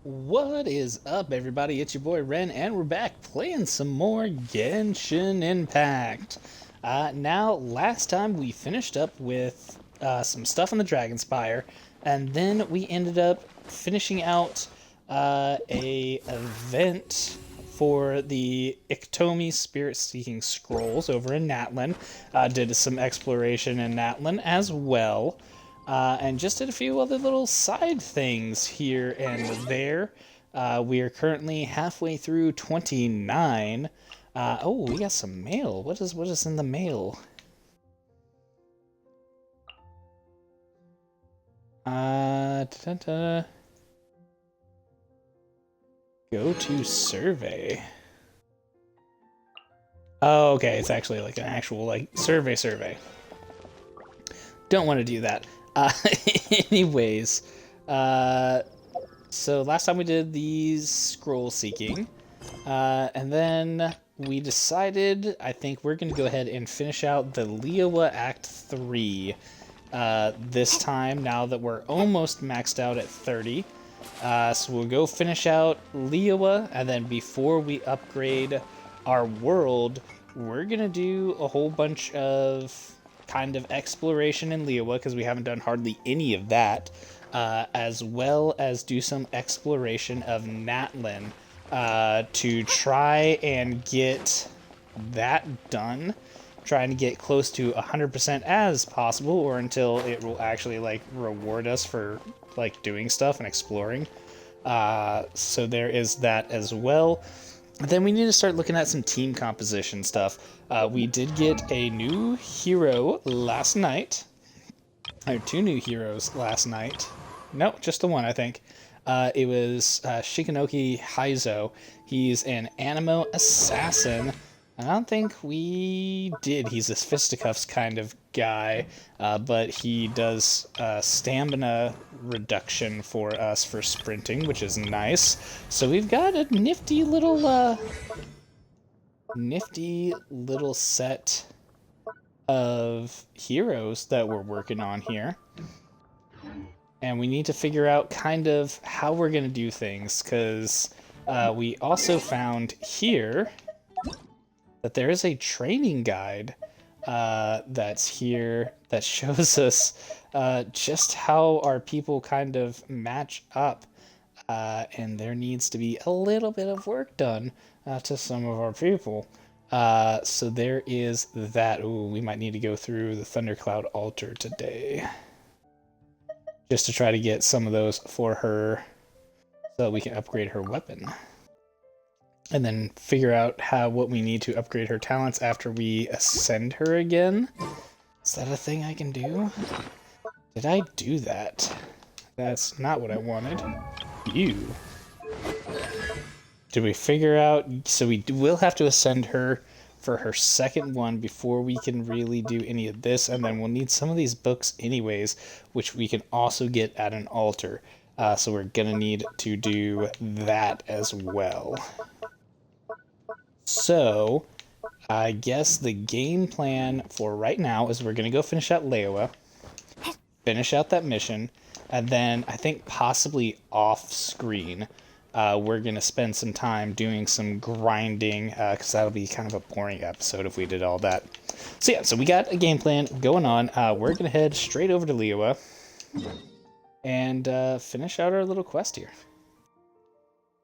What is up, everybody? It's your boy Ren, and we're back playing some more Genshin Impact. Last time we finished up with some stuff on the Dragonspire, and then we ended up finishing out a event for the Iktomi Spirit-Seeking Scrolls over in Natlan. Did some exploration in Natlan as well. And just did a few other little side things here and there. We are currently halfway through 29. Oh, we got some mail. What is in the mail? Da-da-da. Go to survey. Oh, okay, it's actually like an actual survey. Don't want to do that. Uh, anyways, so last time we did these scroll seeking, and then we decided, I think we're going to go ahead and finish out the Liyue Act 3 this time, now that we're almost maxed out at 30. So we'll go finish out Liyue, and then before we upgrade our world, we're going to do a whole bunch of kind of exploration in Liyue, because we haven't done hardly any of that, as well as do some exploration of Natlan to try and get that done, trying to get close to 100% as possible, or until it will actually reward us for doing stuff and exploring. So there is that as well. Then we need to start looking at some team composition stuff. We did get a new hero last night. Or two new heroes last night. No, just the one, I think. It was Shikanoki Haizo. He's an Animo assassin. I don't think we did. He's a fisticuffs kind of guy, but he does stamina reduction for us for sprinting, which is nice. So we've got a nifty little set of heroes that we're working on here. And we need to figure out kind of how we're going to do things, because we also found here that there is a training guide that's here that shows us just how our people kind of match up, and there needs to be a little bit of work done to some of our people. So there is that. Ooh, we might need to go through the Thundercloud altar today, just to try to get some of those for her so that we can upgrade her weapon. And then figure out what we need to upgrade her talents after we ascend her again. Is that a thing I can do? Did I do that? That's not what I wanted. You. Did we figure out... So we will have to ascend her for her second one before we can really do any of this. And then we'll need some of these books anyways, which we can also get at an altar. So we're going to need to do that as well. So, I guess the game plan for right now is we're going to go finish out Liyue, finish out that mission, and then I think possibly off-screen, we're going to spend some time doing some grinding, because that'll be kind of a boring episode if we did all that. So yeah, so we got a game plan going on. We're going to head straight over to Liyue and finish out our little quest here.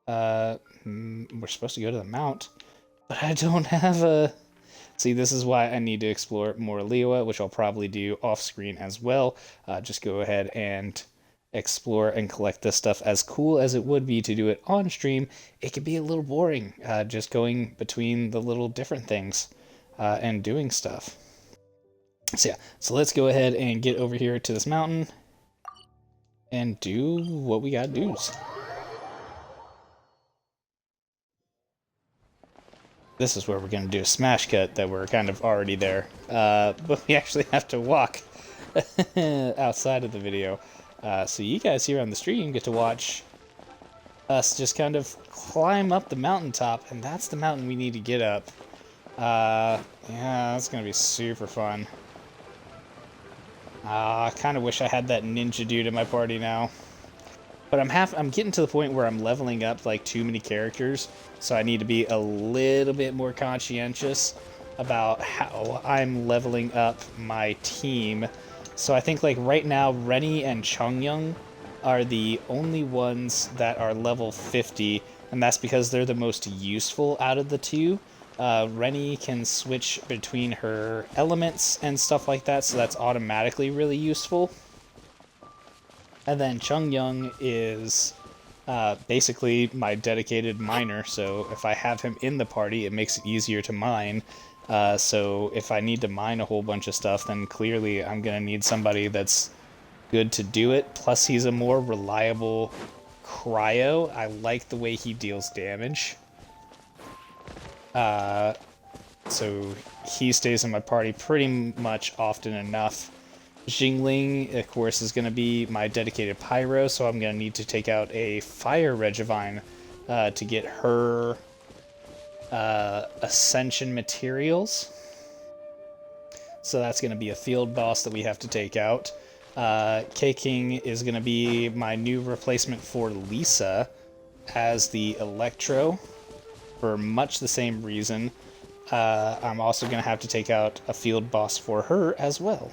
We're supposed to go to the mount. But I don't have a... See, this is why I need to explore more Liyue, which I'll probably do off-screen as well. Just go ahead and explore and collect this stuff. As cool as it would be to do it on stream, it could be a little boring, just going between the little different things and doing stuff. So yeah, so let's go ahead and get over here to this mountain and do what we gotta do. This is where we're going to do a smash cut that we're kind of already there. But we actually have to walk outside of the video. So you guys here on the stream get to watch us just kind of climb up the mountaintop, and that's the mountain we need to get up. Yeah, that's going to be super fun. I kind of wish I had that ninja dude in my party now. But I'm getting to the point where I'm leveling up like too many characters, so I need to be a little bit more conscientious about how I'm leveling up my team. So I think like right now, Rennie and Chongyun are the only ones that are level 50, and that's because they're the most useful out of the two. Rennie can switch between her elements and stuff like that, so that's automatically really useful. And then Chongyun is basically my dedicated miner, so if I have him in the party, it makes it easier to mine. So if I need to mine a whole bunch of stuff, then clearly I'm going to need somebody that's good to do it. Plus, he's a more reliable cryo. I like the way he deals damage. So he stays in my party pretty much often enough. Jingling, of course, is going to be my dedicated pyro, so I'm going to need to take out a fire Regivine to get her ascension materials. So that's going to be a field boss that we have to take out. K-King is going to be my new replacement for Lisa as the Electro, for much the same reason. I'm also going to have to take out a field boss for her as well.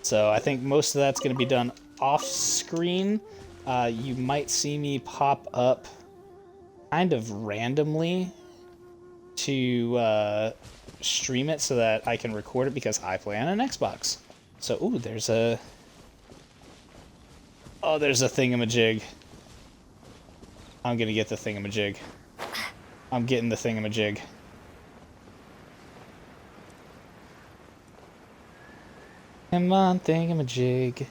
So I think most of that's going to be done off-screen. You might see me pop up kind of randomly to stream it so that I can record it because I play on an Xbox. So, ooh, there's a thingamajig. I'm going to get the thingamajig. I'm getting the thingamajig. Come on, thingamajig.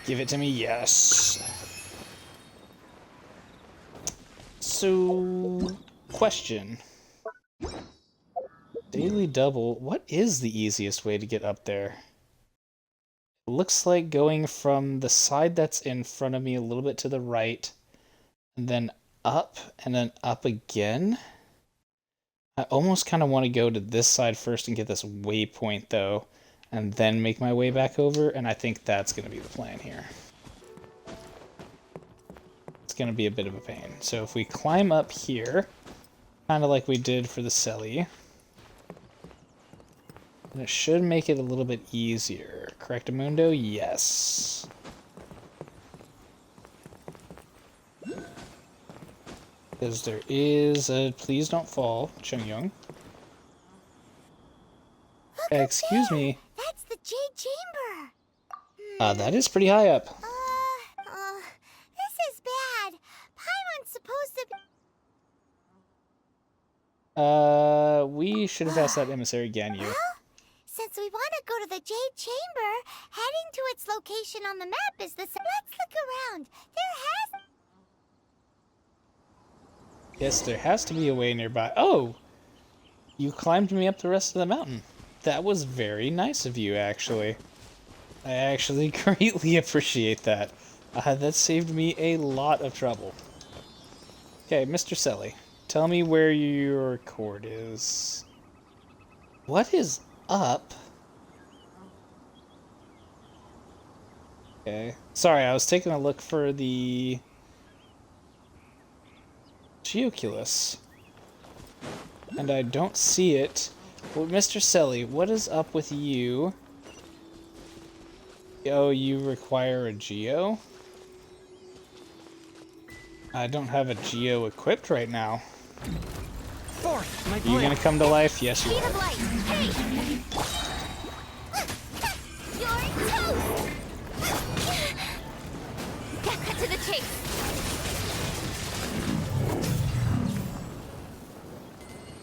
Give it to me, yes. So, question. Daily double, what is the easiest way to get up there? It looks like going from the side that's in front of me a little bit to the right, and then up again. I almost kind of want to go to this side first and get this waypoint, though, and then make my way back over, and I think that's going to be the plan here. It's going to be a bit of a pain. So if we climb up here, kind of like we did for the Selly, and it should make it a little bit easier. Correctamundo? Yes. Because there is a... Please don't fall, Chongyun. Excuse me. That's the Jade Chamber. That is pretty high up. This is bad. Paimon's supposed to be... We should have asked that emissary Ganyu. Well, since we want to go to the Jade Chamber, heading to its location on the map is the... Let's look around. Yes, there has to be a way nearby. Oh! You climbed me up the rest of the mountain. That was very nice of you, actually. I actually greatly appreciate that. That saved me a lot of trouble. Okay, Mr. Selly, tell me where your cord is. What is up? Okay. Sorry, I was taking a look for the... Geoculus. And I don't see it. Well, Mr. Selly, what is up with you? Oh, you require a Geo? I don't have a Geo equipped right now. Are you gonna come to life? Yes, you are. Hey! You're toast! Cut to the chase.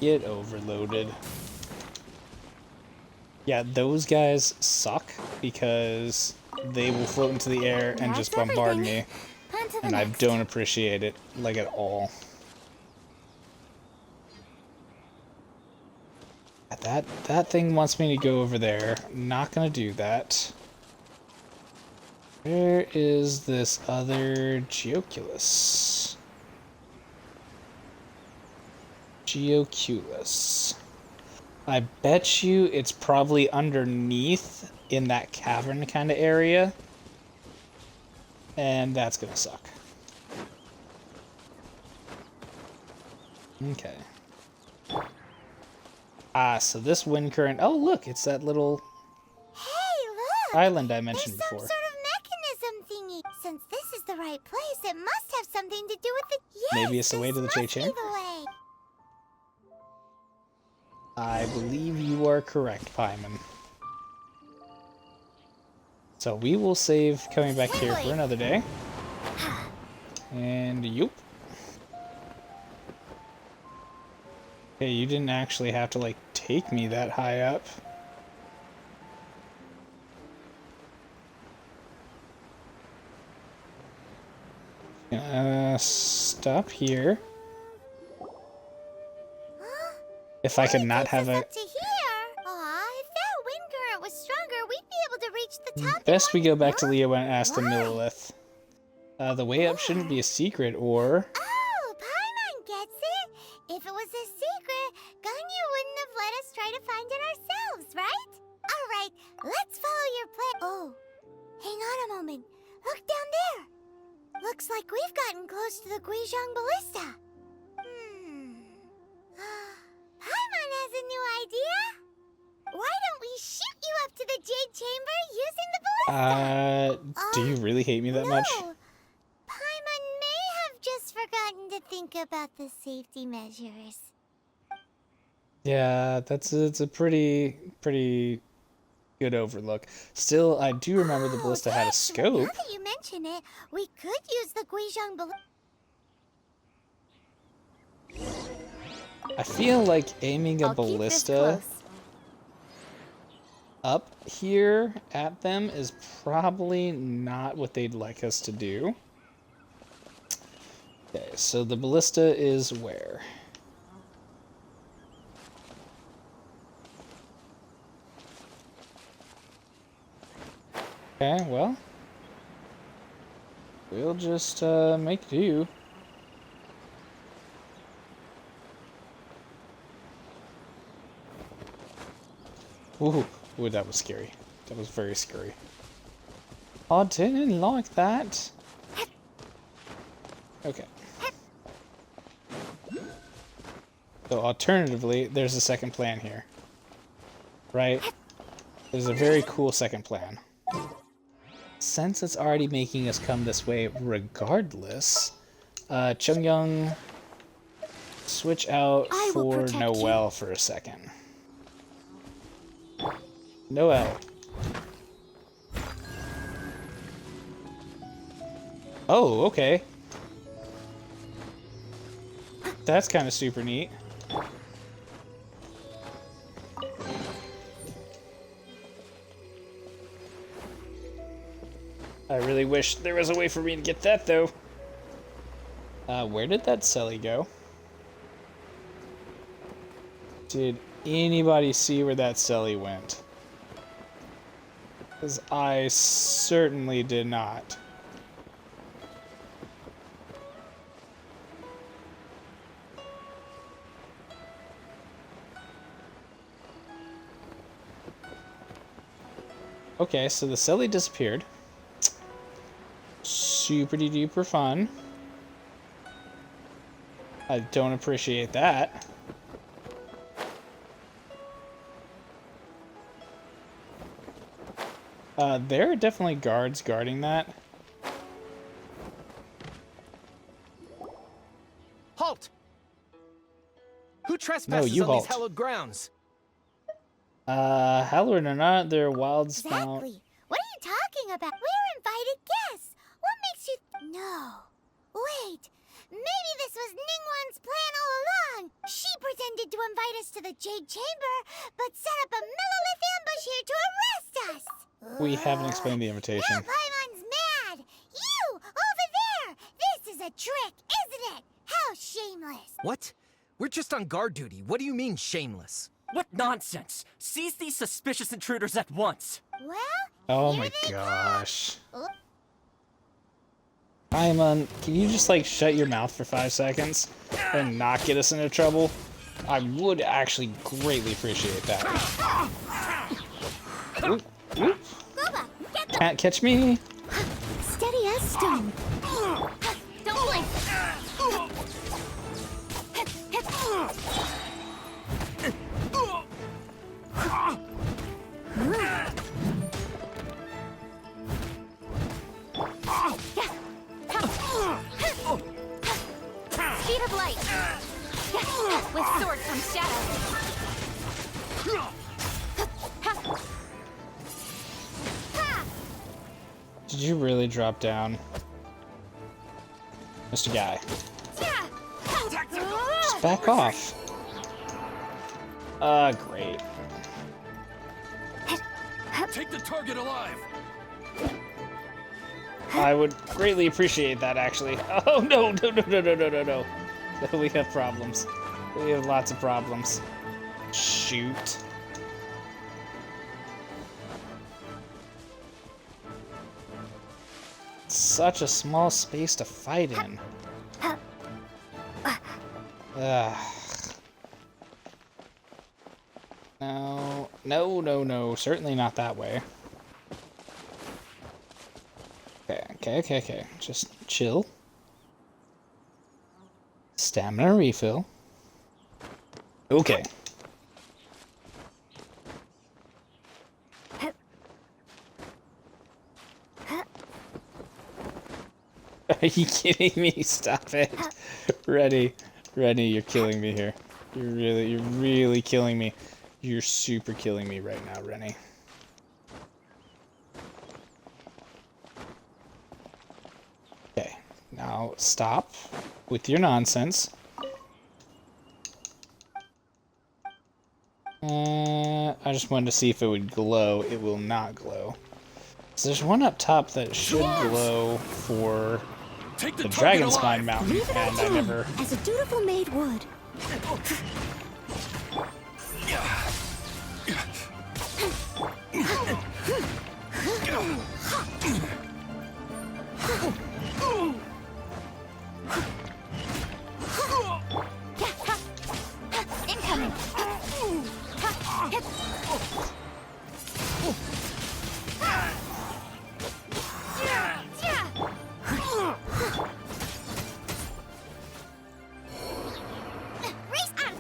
Get overloaded. Yeah, those guys suck because they will float into the air and just bombard me. And I don't appreciate it, like, at all. That thing wants me to go over there. Not gonna do that. Where is this other Geoculus? Geoculus. I bet you it's probably underneath in that cavern kind of area. And that's gonna suck. Okay. Ah, so this wind current... Oh, look, it's that little Hey, look! island I mentioned There's some before. sort of mechanism thingy. Since this is the right place, it must have something to do with the... Yes, Maybe it's the way to the Jade must be Chamber? the way. I believe you are correct, Paimon. So we will save coming back here for another day. And yoop. Okay, you didn't actually have to, like, take me that high up. Stop here. If I could not have a... Up to here. Aw, if that wind current was stronger, we'd be able to reach the top. Best we go back to Liyue and ask the Why? Millilith. The way up shouldn't be a secret, or... Oh, Paimon gets it. If it was a secret, Ganyu wouldn't have let us try to find it ourselves, right? All right, let's follow your plan. Oh, hang on a moment. Look down there. Looks like we've gotten close to the Guizhong Ballista. Paimon has a new idea. Why don't we shoot you up to the Jade Chamber using the ballista? Do you really hate me that much? No. Paimon may have just forgotten to think about the safety measures. Yeah, it's a pretty good overlook. Still, I do remember the ballista had a yes, scope. Now that you mention it, we could use the Guizhong Ballista. I feel like aiming a I'll keep this ballista close. up here at them is probably not what they'd like us to do. Okay, so the ballista is where? Okay, well, we'll just make do. Ooh, that was scary. That was very scary. I didn't like that. Okay. So alternatively, there's a second plan here. Right? There's a very cool second plan. Since it's already making us come this way regardless, Chungyung, switch out I will for protect Noelle for a second. Noelle. Oh, okay. That's kind of super neat. I really wish there was a way for me to get that, though. Where did that Selly go? Did anybody see where that Selly went? Because I certainly did not. Okay, so the Selly disappeared. Super duper fun. I don't appreciate that. There are definitely guards guarding that. Halt! Who trespasses you on these halt. hallowed grounds? Hallowed or not, they're wild spout. Exactly. What are you talking about? We're invited guests. What makes you... No. Wait. Maybe this was Ningguang's plan all along. She pretended to invite us to the Jade Chamber, but set up a Millilith ambush here to arrest us. We haven't explained the invitation. Now Paimon's mad. You, over there. This is a trick, isn't it? How shameless. What? We're just on guard duty. What do you mean, shameless? What nonsense! Seize these suspicious intruders at once! Well, Oh here my they gosh. come. Paimon, can you just like shut your mouth for 5 seconds and not get us into trouble? I would actually greatly appreciate that. Ooh, Oop. Groba, get the Can't catch me. steady as stone. Don't blink. Speed of light. With sword comes shadow. Did you really drop down? Mr. Guy. Just back off. Great. Take the target alive. I would greatly appreciate that, actually. Oh, no, no, no, no, no, no, no, no. We have problems. We have lots of problems. Shoot. Such a small space to fight in. Ugh. No, no, no, no. Certainly not that way. Okay. Just chill. Stamina refill. Okay. Are you kidding me? Stop it. Rennie, you're killing me here. You're really killing me. You're super killing me right now, Rennie. Okay, now stop with your nonsense. I just wanted to see if it would glow. It will not glow. So there's one up top that should glow for Take the Dragon Spine Mountain, Leave it and all I to me, never... as a dutiful maid would. Incoming.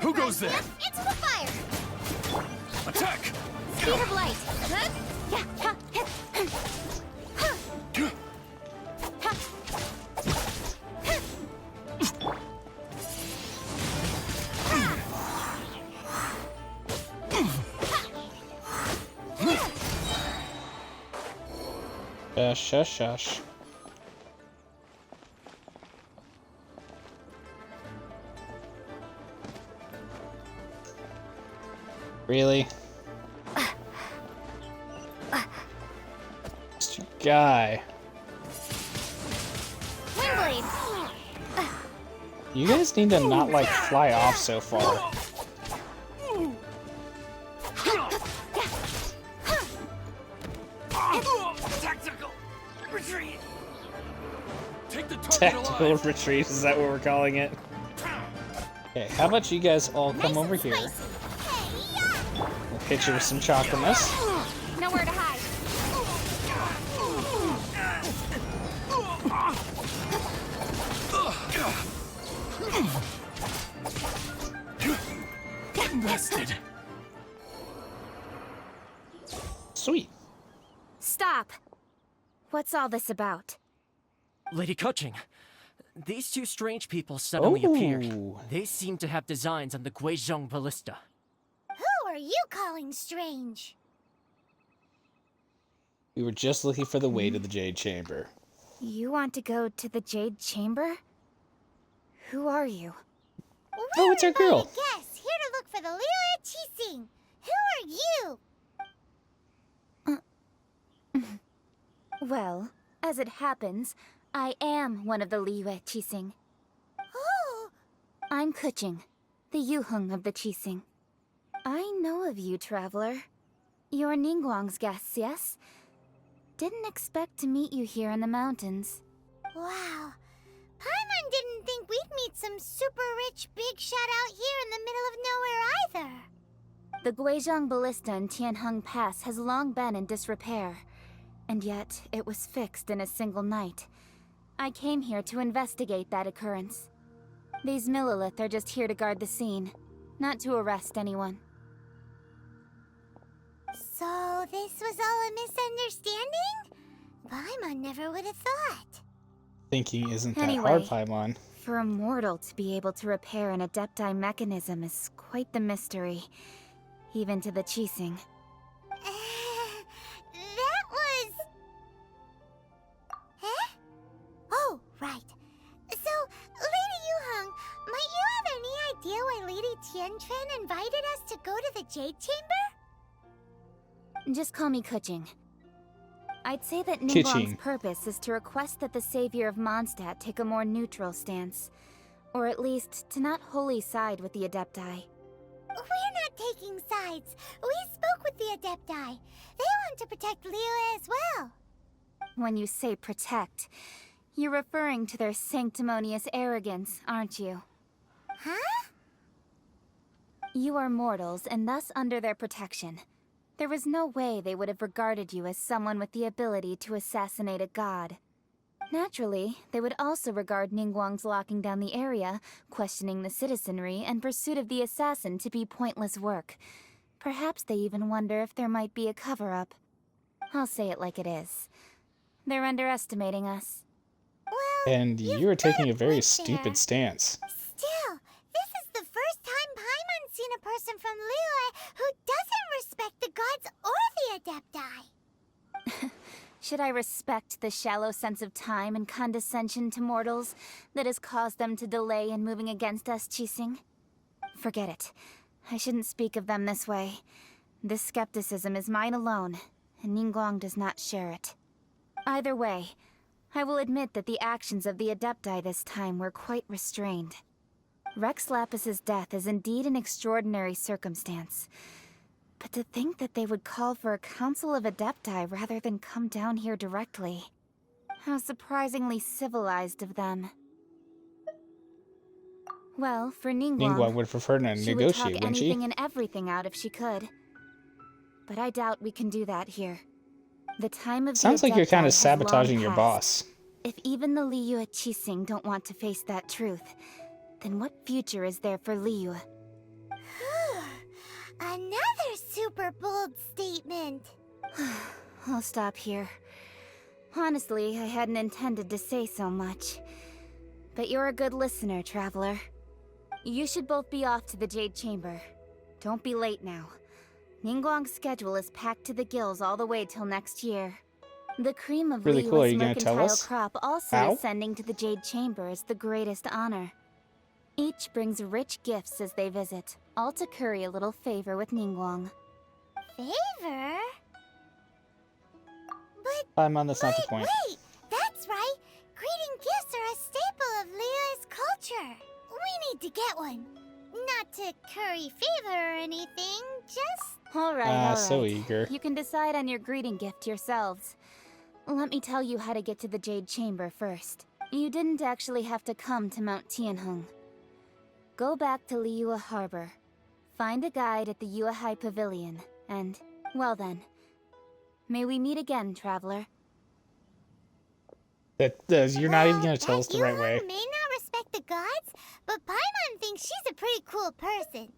Who goes there? Into the fire. Attack! Speed of light. Shush. Really? Mr. Guy. Windblade. You guys need to not, like, fly off so far. Tactical retreat. Take the target Tactical alive. retreat, is that what we're calling it? Okay, how about you guys all come over here? We'll hit you with some chocolamus. Nowhere to hide. Invested. Sweet. Stop. What's all this about? Lady Kuching, these two strange people suddenly appeared. Ooh. They seem to have designs on the Guizhong Ballista. Who are you calling strange? We were just looking for the way to the Jade Chamber. You want to go to the Jade Chamber? Who are you? Oh, it's our girl. Guess here to look for the Liyue Investigation. Who are you? Well, as it happens, I am one of the Liyue Investigation. Oh! I'm Kuching, the Yuheng of the Qixing. I know of you, traveler. You're Ningguang's guests, yes? Didn't expect to meet you here in the mountains. Wow. Paimon didn't think we'd meet some super rich big shot out here in the middle of nowhere either. The Guizhong Ballista in Tianheng Pass has long been in disrepair, and yet it was fixed in a single night. I came here to investigate that occurrence. These Millilith are just here to guard the scene, not to arrest anyone. So this was all a misunderstanding? Paimon never would have thought. Thinking isn't that Anyway. hard, Paimon. For a mortal to be able to repair an Adepti mechanism is quite the mystery, even to the Qixing. That was... Huh? Oh, right. So, Lady Yuheng, might you have any idea why Lady Tianquan invited us to go to the Jade Chamber? Just call me Kuching. I'd say that Kuching. Ningguang's purpose is to request that the savior of Mondstadt take a more neutral stance. Or at least, to not wholly side with the Adepti. We're not taking sides. We spoke with the Adepti. They want to protect Liyue as well. When you say protect, you're referring to their sanctimonious arrogance, aren't you? Huh? You are mortals, and thus under their protection. There was no way they would have regarded you as someone with the ability to assassinate a god. Naturally, they would also regard Ningguang's locking down the area, questioning the citizenry, and pursuit of the assassin to be pointless work. Perhaps they even wonder if there might be a cover-up. I'll say it like it is. They're underestimating us. Well, And you are taking a very stupid stance. Still, this is the first time Paimon's seen a person from Liyue who doesn't respect the gods or the Adepti. Should I respect the shallow sense of time and condescension to mortals that has caused them to delay in moving against us, Qixing? Forget it. I shouldn't speak of them this way. This skepticism is mine alone, and Ningguang does not share it. Either way, I will admit that the actions of the Adepti this time were quite restrained. Rex Lapis's death is indeed an extraordinary circumstance. But to think that they would call for a council of Adepti rather than come down here directly. How surprisingly civilized of them. Well, for Ningguang would prefer to she would negotiate, talk wouldn't she? anything and everything out if she could. But I doubt we can do that here. The time of Sounds the like you're kind Adepti of has long sabotaging your passed. boss. If even the Liyue Qixing don't want to face that truth, then what future is there for Liyue? Another super bold statement. I'll stop here. Honestly, I hadn't intended to say so much. But you're a good listener, Traveler. You should both be off to the Jade Chamber. Don't be late now. Ningguang's schedule is packed to the gills all the way till next year. The cream of Really cool. Are Liyue's you gonna tell mercantile us? crop also Ow. is sending to the Jade Chamber as the greatest honor. Each brings rich gifts as they visit, all to curry a little favor with Ningguang. Favor? But Paimon, that's not the point. wait, that's right. Greeting gifts are a staple of Liyue's culture. We need to get one. Not to curry favor or anything, just... Alright. So eager. You can decide on your greeting gift yourselves. Let me tell you how to get to the Jade Chamber first. You didn't actually have to come to Mount Tianheng. Go back to Liyue Harbor. Find a guide at the Yuehai Pavilion, and, well then, may we meet again, Traveler. You're not even going to tell us that the right way. Yuehai may not respect the gods, but Paimon thinks she's a pretty cool person.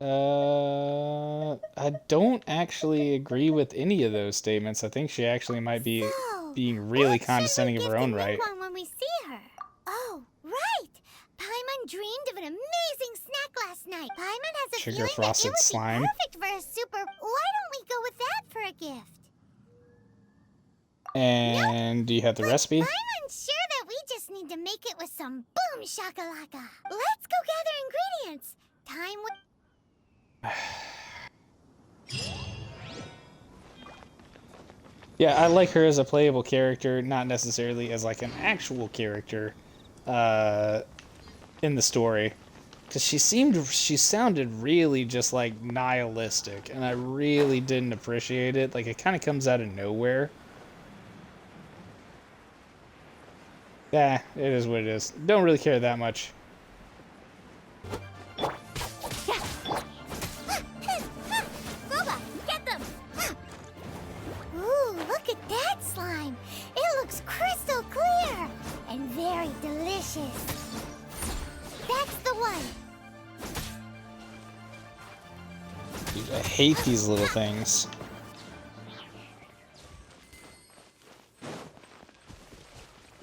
I don't actually agree with any of those statements. I think she actually might be So, being really what should we condescending of give her to own right. Ningguang when we see her? Oh, right! Paimon dreamed of an amazing snack last night. Paimon has a Sugar feeling that it frosted would slime. be perfect for a super... Why don't we go with that for a gift? And do you have the recipe? Paimon's sure that we just need to make it with some boom shakalaka. Let's go gather ingredients. Time will... Yeah, I like her as a playable character, not necessarily as like an actual character in the story. Because she sounded really just like nihilistic, and I really didn't appreciate it. Like, it kind of comes out of nowhere. Yeah, it is what it is. Don't really care that much. that slime. It looks crystal clear and very delicious. That's the one. Dude, I hate these little things.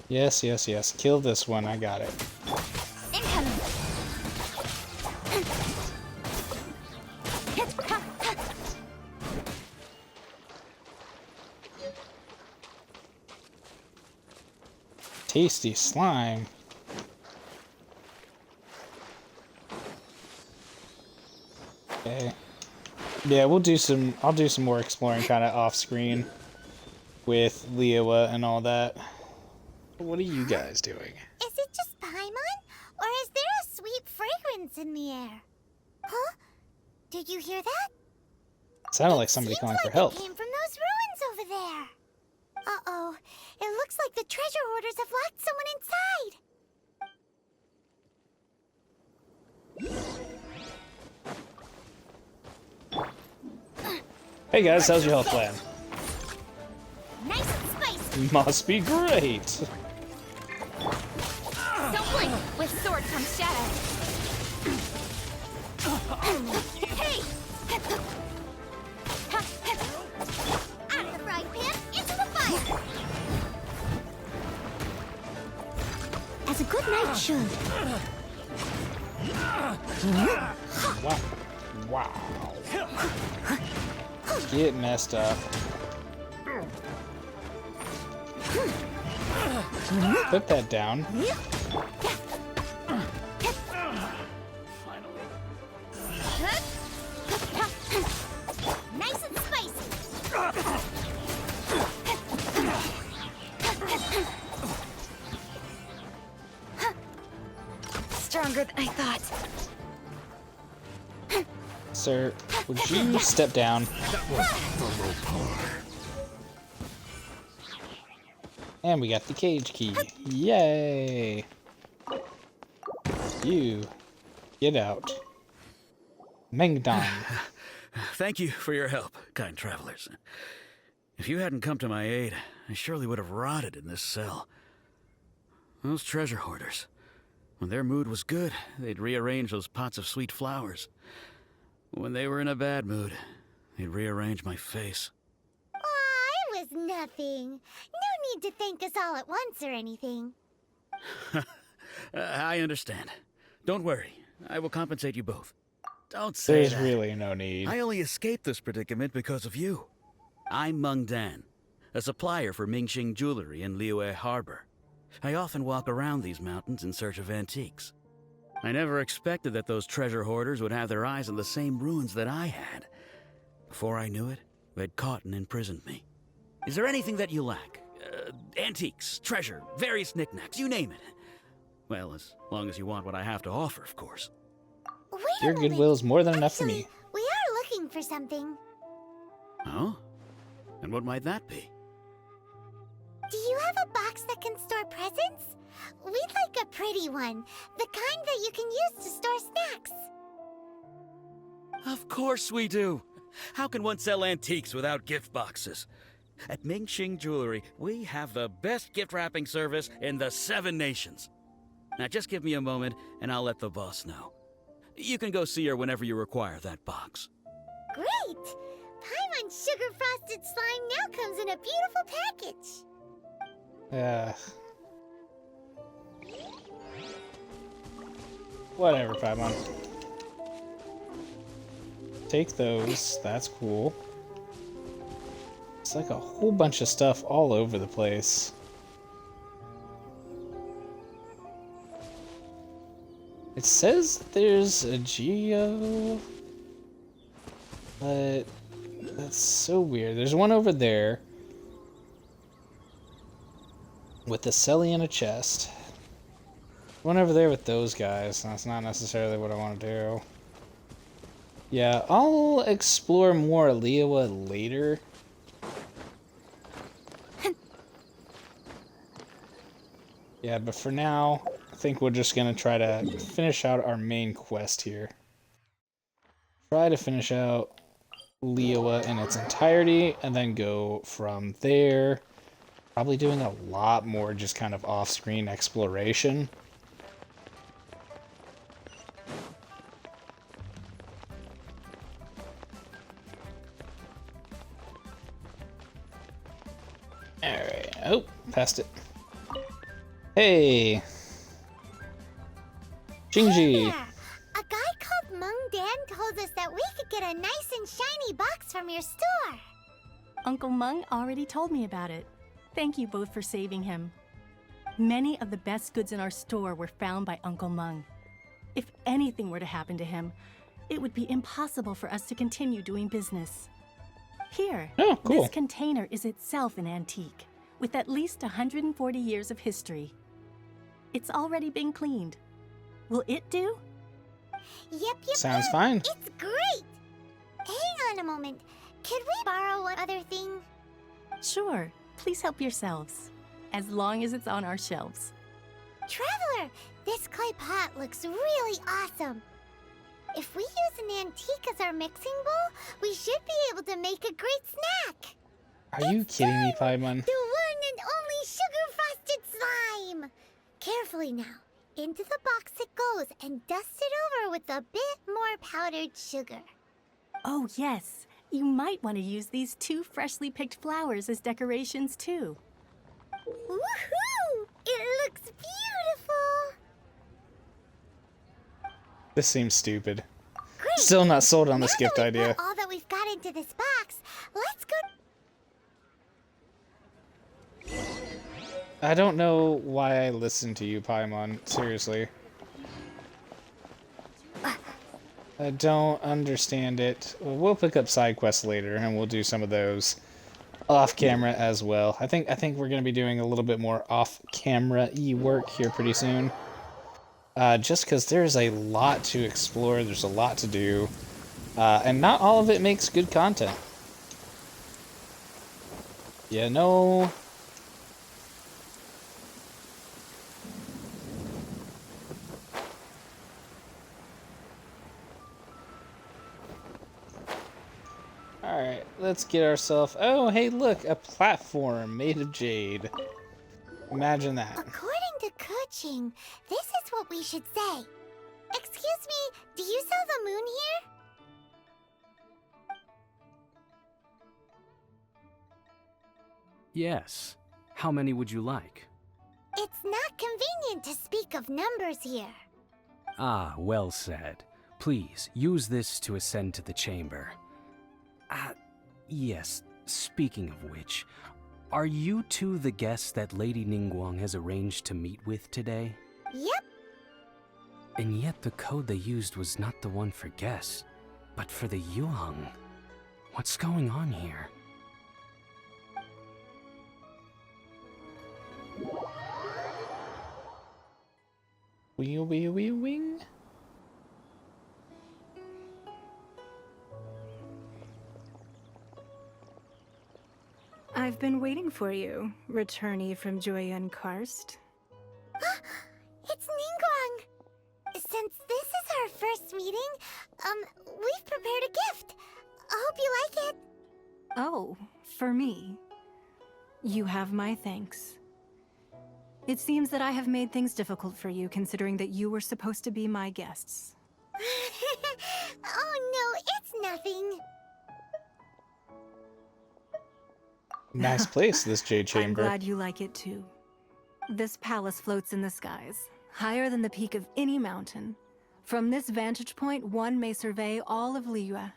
Yes, yes, yes. Kill this one. I got it. Incoming. Tasty slime. Okay. Yeah, we'll do some. I'll do some more exploring, kind of off screen, with Liyue and all that. What are you guys doing? Is it just Paimon? Or is there a sweet fragrance in the air? Huh? Did you hear that? Sounded like somebody calling for help. It came from those ruins over there. Uh-oh. It looks like the treasure hoarders have locked someone inside. Hey guys, how's your health plan? Nice and spicy. Must be great. Don't blink. With sword comes shadow. Hey! Out of the frying pan, into the fire! As a good knight should. Wow. Wow. Get messed up. Put that down. Nice and spicy. Stronger than I thought. Sir, would you step down? And we got the cage key. Yay! You get out. Mengdong. Thank you for your help, kind travelers. If you hadn't come to my aid, I surely would have rotted in this cell. Those treasure hoarders, when their mood was good, they'd rearrange those pots of sweet flowers. When they were in a bad mood, they'd rearrange my face. Aw, it was nothing. No need to thank us all at once or anything. I understand. Don't worry. I will compensate you both. Don't say There's that. really no need. I only escaped this predicament because of you. I'm Meng Dan, a supplier for Mingxing jewelry in Liyue Harbor. I often walk around these mountains in search of antiques. I never expected that those treasure hoarders would have their eyes on the same ruins that I had. Before I knew it, they'd caught and imprisoned me. Is there anything that you lack? Antiques, treasure, various knickknacks, you name it. Well, as long as you want what I have to offer, of course. Wait Your a moment. goodwill is more than enough for me. Actually, we are looking for something. Oh? And what might that be? Do you have a box that can store presents? We'd like a pretty one. The kind that you can use to store snacks. Of course we do. How can one sell antiques without gift boxes? At Mingxing Jewelry, we have the best gift wrapping service in the 7 nations. Now just give me a moment and I'll let the boss know. You can go see her whenever you require that box. Great! Paimon's sugar frosted slime now comes in a beautiful package. Whatever, Paimon. Take those. That's cool. It's like a whole bunch of stuff all over the place. It says there's a geo, but that's so weird. There's one over there with a celly and a chest. One over there with those guys. That's not necessarily what I want to do. Yeah, I'll explore more Liyue later. Yeah, but for now, I think we're just gonna try to finish out our main quest here. Try to finish out Liyue in its entirety, and then go from there. Probably doing a lot more just kind of off-screen exploration. Alright. Oh, passed it. Hey! Shinji! There! A guy called Mung Dan told us that we could get a nice and shiny box from your store. Uncle Mung already told me about it. Thank you both for saving him. Many of the best goods in our store were found by Uncle Mung. If anything were to happen to him, it would be impossible for us to continue doing business. Here, Oh, cool. this container is itself an antique, with at least 140 years of history. It's already been cleaned. Will it do? Yep. Sounds fine. It's great! Hang on a moment. Could we borrow one other thing? Sure, please help yourselves, as long as it's on our shelves. Traveler, this clay pot looks really awesome. If we use an antique as our mixing bowl, we should be able to make a great snack. Are you kidding me, Paimon? The one and only sugar-frosted slime! Carefully now. Into the box it goes and dust it over with a bit more powdered sugar. Oh yes, you might want to use these 2 freshly picked flowers as decorations too. Woohoo! It looks beautiful! This seems stupid. Great! Still not sold on this Now gift that we've idea. put all that we've got into this box, let's go. I don't know why I listen to you, Paimon. Seriously. I don't understand it. We'll pick up side quests later, and we'll do some of those off camera as well. I think we're gonna be doing a little bit more off camera-y work here pretty soon. Just because there's a lot to explore, there's a lot to do, and not all of it makes good content. You know. Alright, let's get ourselves... Oh, hey, look! A platform made of jade. Imagine that. According to Kuching, this is what we should say. Excuse me, do you sell the moon here? Yes. How many would you like? It's not convenient to speak of numbers here. Ah, well said. Please, use this to ascend to the chamber. Yes, speaking of which, are you two the guests that Lady Ningguang has arranged to meet with today? Yep. And yet the code they used was not the one for guests, but for the Yuheng. What's going on here? Wing. I've been waiting for you, returnee from Joyun Karst. It's Ningguang. Since this is our first meeting, we've prepared a gift. I hope you like it. Oh, for me. You have my thanks. It seems that I have made things difficult for you, considering that you were supposed to be my guests. Oh no, it's nothing. Nice place, this jade I'm chamber. glad you like it too. This palace floats in the skies, higher than the peak of any mountain. From this vantage point, one may survey all of Liyue.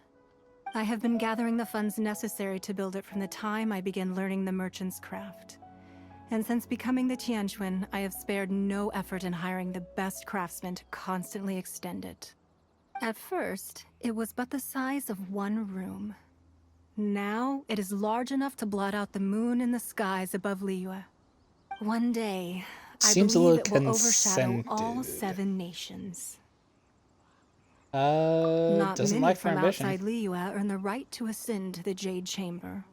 I have been gathering the funds necessary to build it from the time I began learning the merchant's craft. And since becoming the Tianquan, I have spared no effort in hiring the best craftsmen to constantly extend it. At first, it was but the size of one room. Now, it is large enough to blot out the moon in the skies above Liyue. One day, Seems a I believe little it will overshadow all consented. 7 nations. Doesn't many like her from ambition. outside Liyue earn the right to ascend to the Jade Chamber.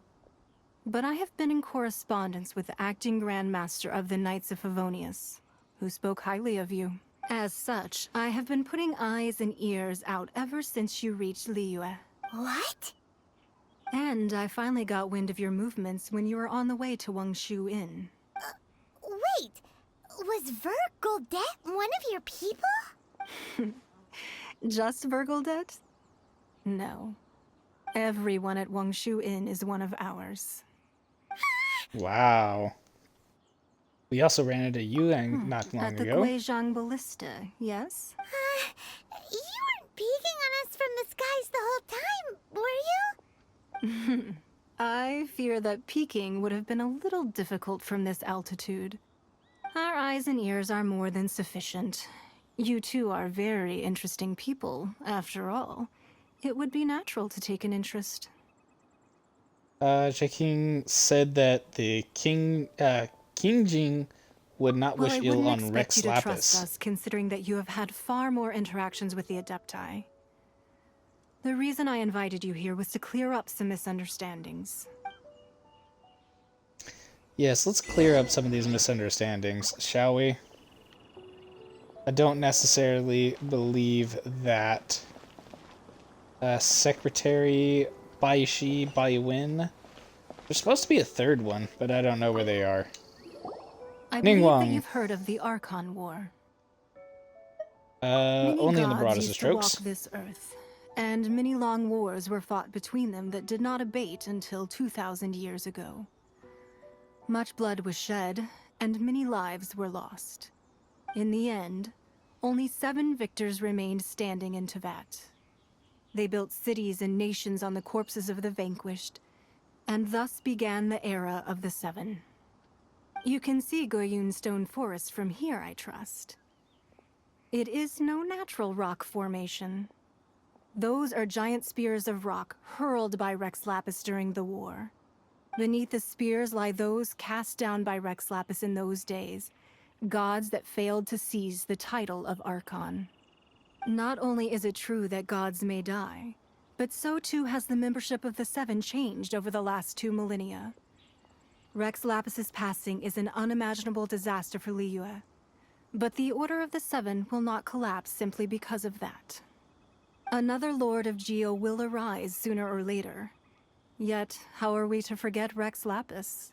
But I have been in correspondence with the acting Grand Master of the Knights of Favonius, who spoke highly of you. As such, I have been putting eyes and ears out ever since you reached Liyue. What? And I finally got wind of your movements when you were on the way to Wangshu Inn. Wait, was Vergoldet one of your people? Just Vergoldet? No. Everyone at Wangshu Inn is one of ours. Wow. We also ran into Yuang not long At the ago. Guizhang Ballista, yes? You weren't peeking on us from the skies the whole time, were you? I fear that peeking would have been a little difficult from this altitude. Our eyes and ears are more than sufficient. You two are very interesting people, after all. It would be natural to take an interest. King said that the King Jing would not Well, wish I ill wouldn't on expect Rex you to trust Lapis. us, considering that you have had far more interactions with the Adepti. The reason I invited you here was to clear up some misunderstandings. Yes, let's clear up some of these misunderstandings, shall we? I don't necessarily believe that Secretary Baishi Baiwen. There's supposed to be a third one, but I don't know where they are. I believe that Ningguang. you've heard of the Archon War. Only in the gods broadest of used to walk strokes. this earth, and many long wars were fought between them that did not abate until 2,000 years ago. Much blood was shed, and many lives were lost. In the end, only 7 victors remained standing in Teyvat. They built cities and nations on the corpses of the vanquished, and thus began the era of the 7. You can see Goyun Stone Forest from here, I trust. It is no natural rock formation. Those are giant spears of rock hurled by Rex Lapis during the war. Beneath the spears lie those cast down by Rex Lapis in those days, gods that failed to seize the title of Archon. Not only is it true that gods may die, but so too has the membership of the 7 changed over the last 2 millennia. Rex Lapis's passing is an unimaginable disaster for Liyue, but the Order of the 7 will not collapse simply because of that. Another Lord of Geo will arise sooner or later. Yet, how are we to forget Rex Lapis?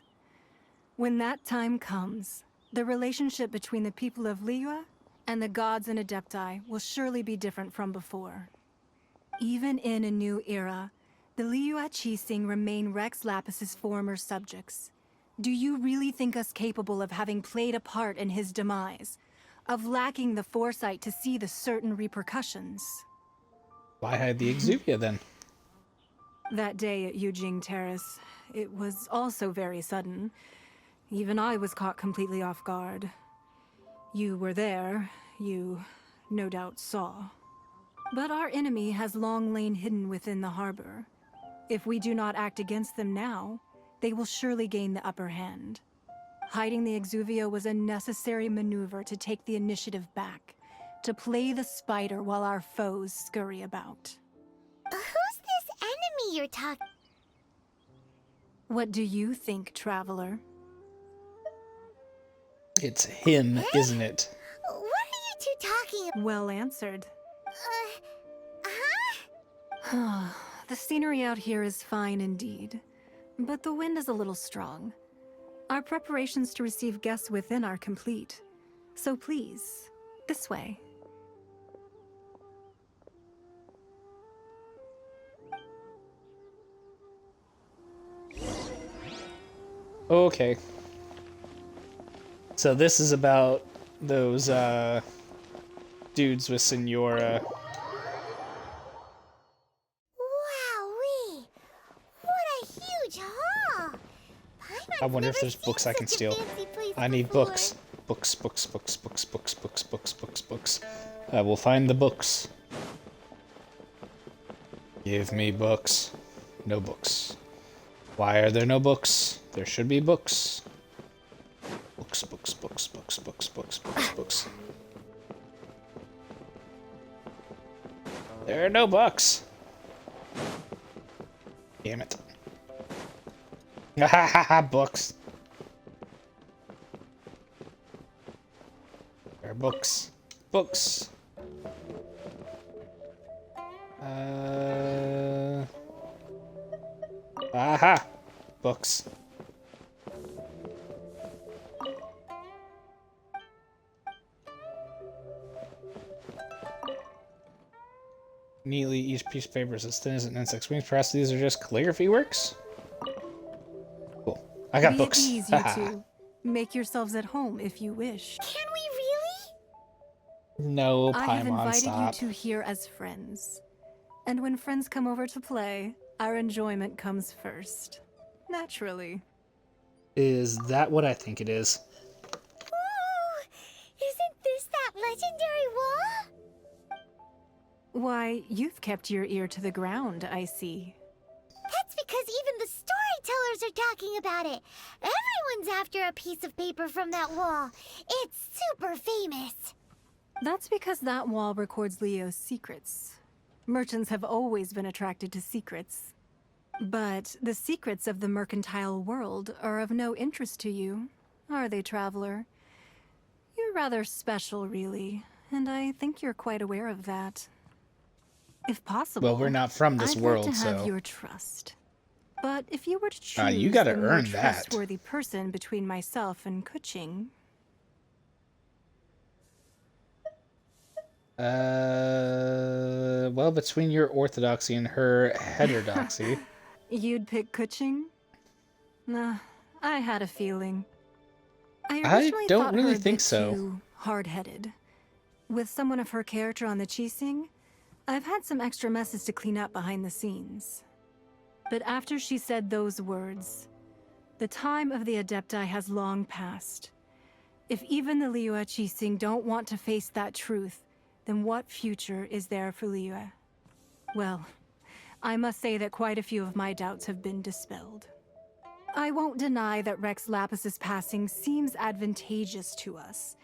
When that time comes, the relationship between the people of Liyue and the gods and Adepti will surely be different from before. Even in a new era, the Liyue Qixing remain Rex Lapis's former subjects. Do you really think us capable of having played a part in his demise? Of lacking the foresight to see the certain repercussions? Why hide the Exuvia then? That day at Yujing Terrace, it was also very sudden. Even I was caught completely off guard. You were there, you no doubt saw. But our enemy has long lain hidden within the harbor. If we do not act against them now, they will surely gain the upper hand. Hiding the Exuvia was a necessary maneuver to take the initiative back, to play the spider while our foes scurry about. Who's this enemy you're talking? What do you think, traveler? It's him, isn't it? What are you two talking about? Well answered. Huh? The scenery out here is fine indeed, but the wind is a little strong. Our preparations to receive guests within are complete, so please, this way. Okay. So this is about those dudes with Senora. Wowee! What a huge haul! I wonder if there's books I can steal. I need books. Books. I will find the books. Give me books. No books. Why are there no books? There should be books. Books. There are no books. Damn it. Books. There are books. Books. Aha! Books. Neatly, each piece of paper is as thin as an insect's wings. Perhaps these are just calligraphy works? Cool. I got Be books. at ease, you two. Make yourselves at home if you wish. Can we really? No, I have Paimon, invited stop. you two here as friends. And when friends come over to play, our enjoyment comes first. Naturally. Is that what I think it is? Ooh, isn't this that legendary wall? Why, you've kept your ear to the ground, I see. That's because even the storytellers are talking about it. Everyone's after a piece of paper from that wall. It's super famous. That's because that wall records Leo's secrets. Merchants have always been attracted to secrets. But the secrets of the mercantile world are of no interest to you, are they, traveler? You're rather special, really, and I think you're quite aware of that. If possible, Well, we're not from this I'd world, like to have so... your trust. But if you were to choose you gotta the more earn that. trustworthy person between myself and Kuching, Well, between your orthodoxy and her heterodoxy. you'd pick Kuching? Nah, I had a feeling. I I originally don't thought really her a think bit so. too hard-headed. With someone of her character on the Qixing, I've had some extra messes to clean up behind the scenes. But after she said those words, the time of the Adepti has long passed. If even the Liyue Qixing don't want to face that truth, then what future is there for Liyue? Well, I must say that quite a few of my doubts have been dispelled. I won't deny that Rex Lapis's passing seems advantageous to us.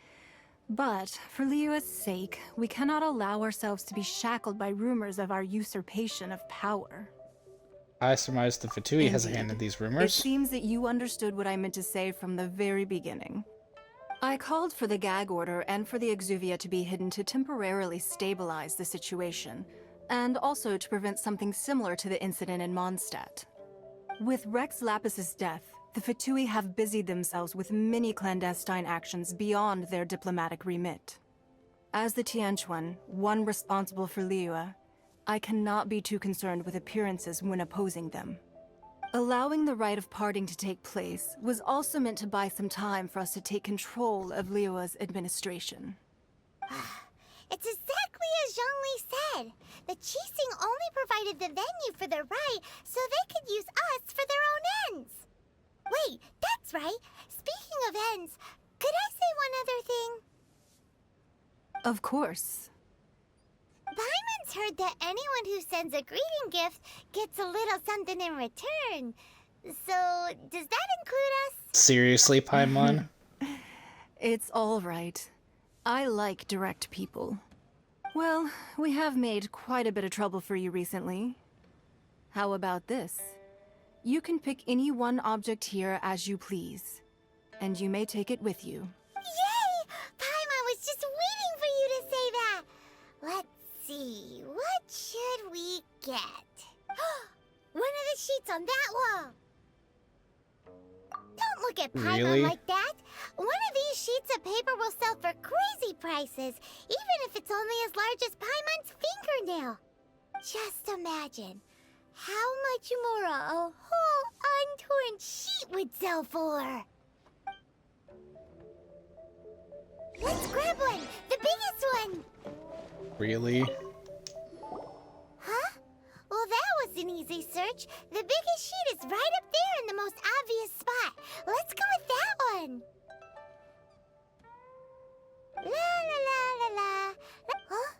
But for Liyue's sake, we cannot allow ourselves to be shackled by rumors of our usurpation of power. I surmise the Fatui has a hand in Indeed. these It rumors. seems that you understood what I meant to say from the very beginning. I called for the gag order and for the Exuvia to be hidden to temporarily stabilize the situation, and also to prevent something similar to the incident in Mondstadt. With Rex Lapis's death, the Fatui have busied themselves with many clandestine actions beyond their diplomatic remit. As the Tianquan, one responsible for Liyue, I cannot be too concerned with appearances when opposing them. Allowing the rite of parting to take place was also meant to buy some time for us to take control of Liyue's administration. It's exactly as Zhongli said. The Qixing only provided the venue for their rite so they could use us for their own ends. Wait, that's right. Speaking of ends, could I say one other thing? Of course. Paimon's heard that anyone who sends a greeting gift gets a little something in return. So, does that include us? Seriously, Paimon? It's all right. I like direct people. Well, we have made quite a bit of trouble for you recently. How about this? You can pick any one object here as you please, and you may take it with you. Yay! Paimon was just waiting for you to say that. Let's see, what should we get? One of the sheets on that wall. Don't look at Paimon Really? like that. One of these sheets of paper will sell for crazy prices, even if it's only as large as Paimon's fingernail. Just imagine how much more a whole untorn sheet would sell for. Let's grab one, the biggest one. Really? Huh? Well, that was an easy search. The biggest sheet is right up there in the most obvious spot. Let's go with that one. La la la la la. Huh?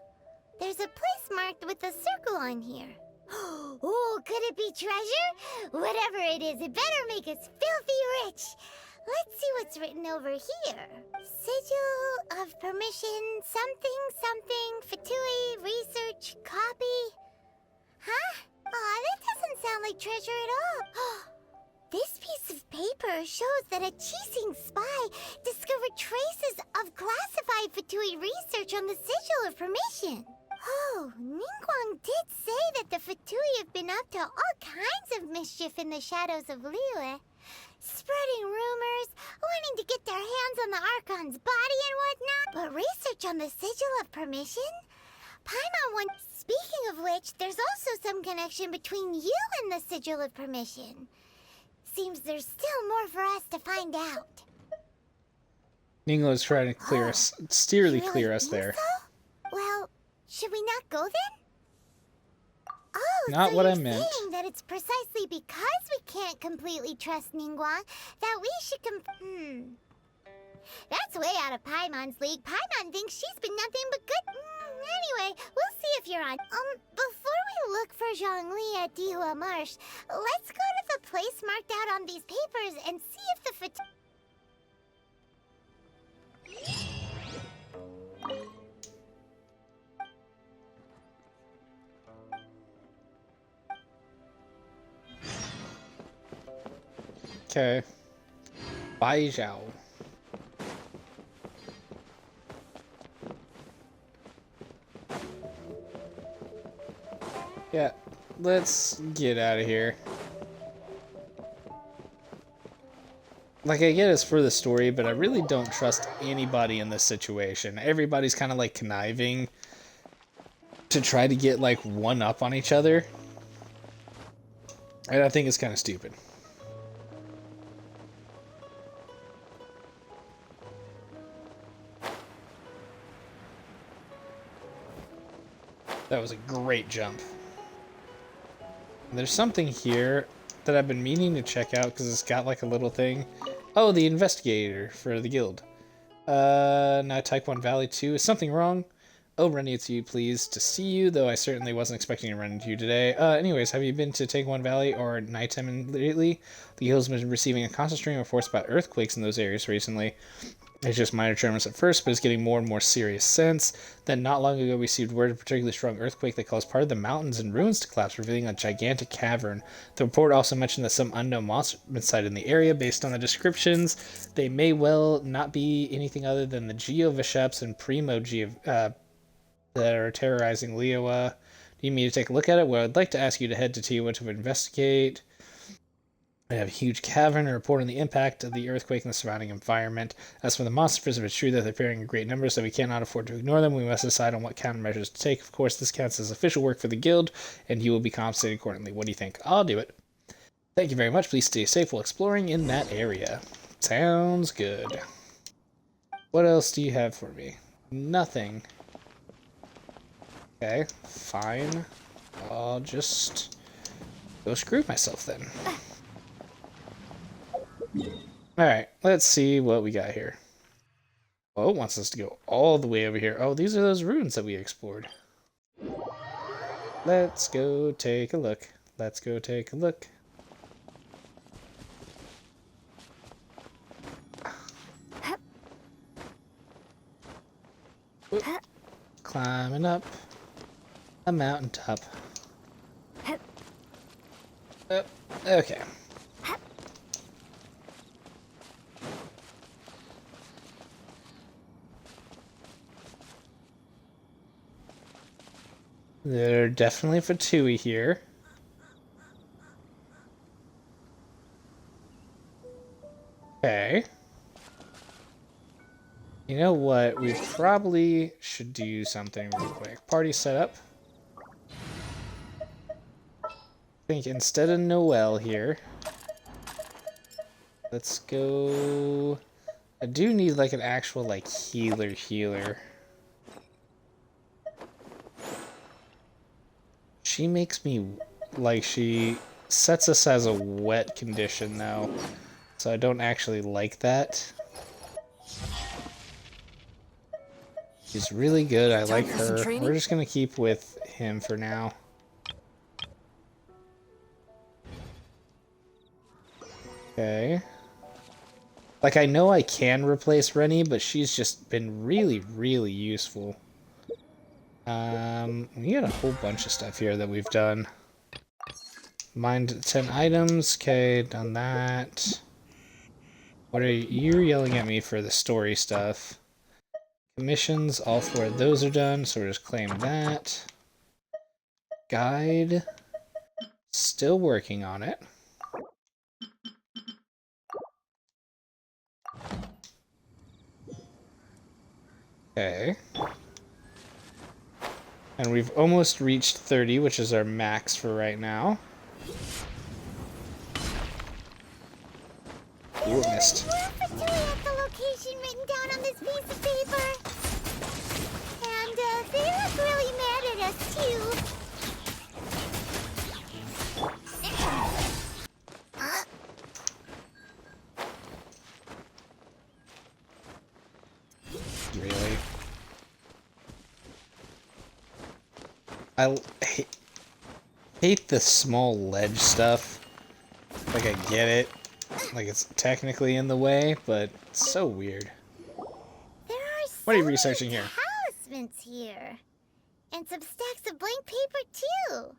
There's a place marked with a circle on here. Oh, could it be treasure? Whatever it is, it better make us filthy rich. Let's see what's written over here. Sigil of permission, something, something, Fatui, research, copy. Huh? Aw, that doesn't sound like treasure at all. This piece of paper shows that a Qixing spy discovered traces of classified Fatui research on the Sigil of Permission. Oh, Ningguang did say that the Fatui have been up to all kinds of mischief in the shadows of Liyue. Spreading rumors, wanting to get their hands on the Archon's body and whatnot. But research on the Sigil of Permission? Paimon one. Speaking of which, there's also some connection between you and the Sigil of Permission. Seems there's still more for us to find out. Ninglo is trying to clear us, steerly You clear really us think there. so? Well, should we not go then? Oh, Not so what I you're meant. saying that it's precisely because we can't completely trust Ningguang that we should That's way out of Paimon's league. Paimon thinks she's been nothing but good. Anyway, we'll see if you're on. Before we look for Zhongli at Dihua Marsh, let's go to the place marked out on these papers and see if the Okay. Bai Zhao. Yeah, let's get out of here. Like, I get it's for the story, but I really don't trust anybody in this situation. Everybody's kind of like conniving to try to get like one up on each other. And I think it's kind of stupid. That was a great jump. There's something here that I've been meaning to check out because it's got like a little thing. Oh, the investigator for the guild. Now Taekwon Valley 2. Is something wrong? Oh, Rennie, it's you. Pleased to see you, though I certainly wasn't expecting to run into you today. Anyways, have you been to Taekwon Valley or Nighttime lately? The guild's been receiving a constant stream of reports about earthquakes in those areas recently. It's just minor tremors at first, but it's getting more and more serious since. Then not long ago we received word of a particularly strong earthquake that caused part of the mountains and ruins to collapse, revealing a gigantic cavern. The report also mentioned that some unknown monster had been sighted in the area. Based on the descriptions, they may well not be anything other than the Geovesheps and Primo that are terrorizing Liyue. Do you need me to take a look at it? Well, I'd like to ask you to head to Tiwa to investigate. I have a huge cavern and report on the impact of the earthquake and the surrounding environment. As for the monsters, if it's true that they're appearing in great numbers, so we cannot afford to ignore them, we must decide on what countermeasures to take. Of course, this counts as official work for the guild, and you will be compensated accordingly. What do you think? I'll do it. Thank you very much. Please stay safe while exploring in that area. Sounds good. What else do you have for me? Nothing. Okay, fine. I'll just go screw myself then. Alright, let's see what we got here. Oh, it wants us to go all the way over here. Oh, these are those ruins that we explored. Let's go take a look. Let's go take a look. Oop. Climbing up a mountaintop. Oh, okay. There are definitely Fatui here. Okay. You know what? We probably should do something real quick. Party setup. I think instead of Noelle here, let's go... I do need like an actual like healer. She makes me, like, she sets us as a wet condition now, so I don't actually like that. She's really good, I like her. We're just gonna keep with him for now. Okay. Like, I know I can replace Rennie, but she's just been really, really useful. We got a whole bunch of stuff here that we've done. Mined 10 items. Okay, done that. What are you? You're yelling at me for the story stuff. Missions, all 4 of those are done, so we're just claiming that. Guide, still working on it. Okay. And we've almost reached 30, which is our max for right now. Ooh, it missed. We're officially at the location written down on this piece of paper. And they look really mad at us too. Really? I hate the small ledge stuff. Like, I get it. Like, it's technically in the way, but it's so weird. There are What are you so researching many here? talismans here. And some stacks of blank paper too.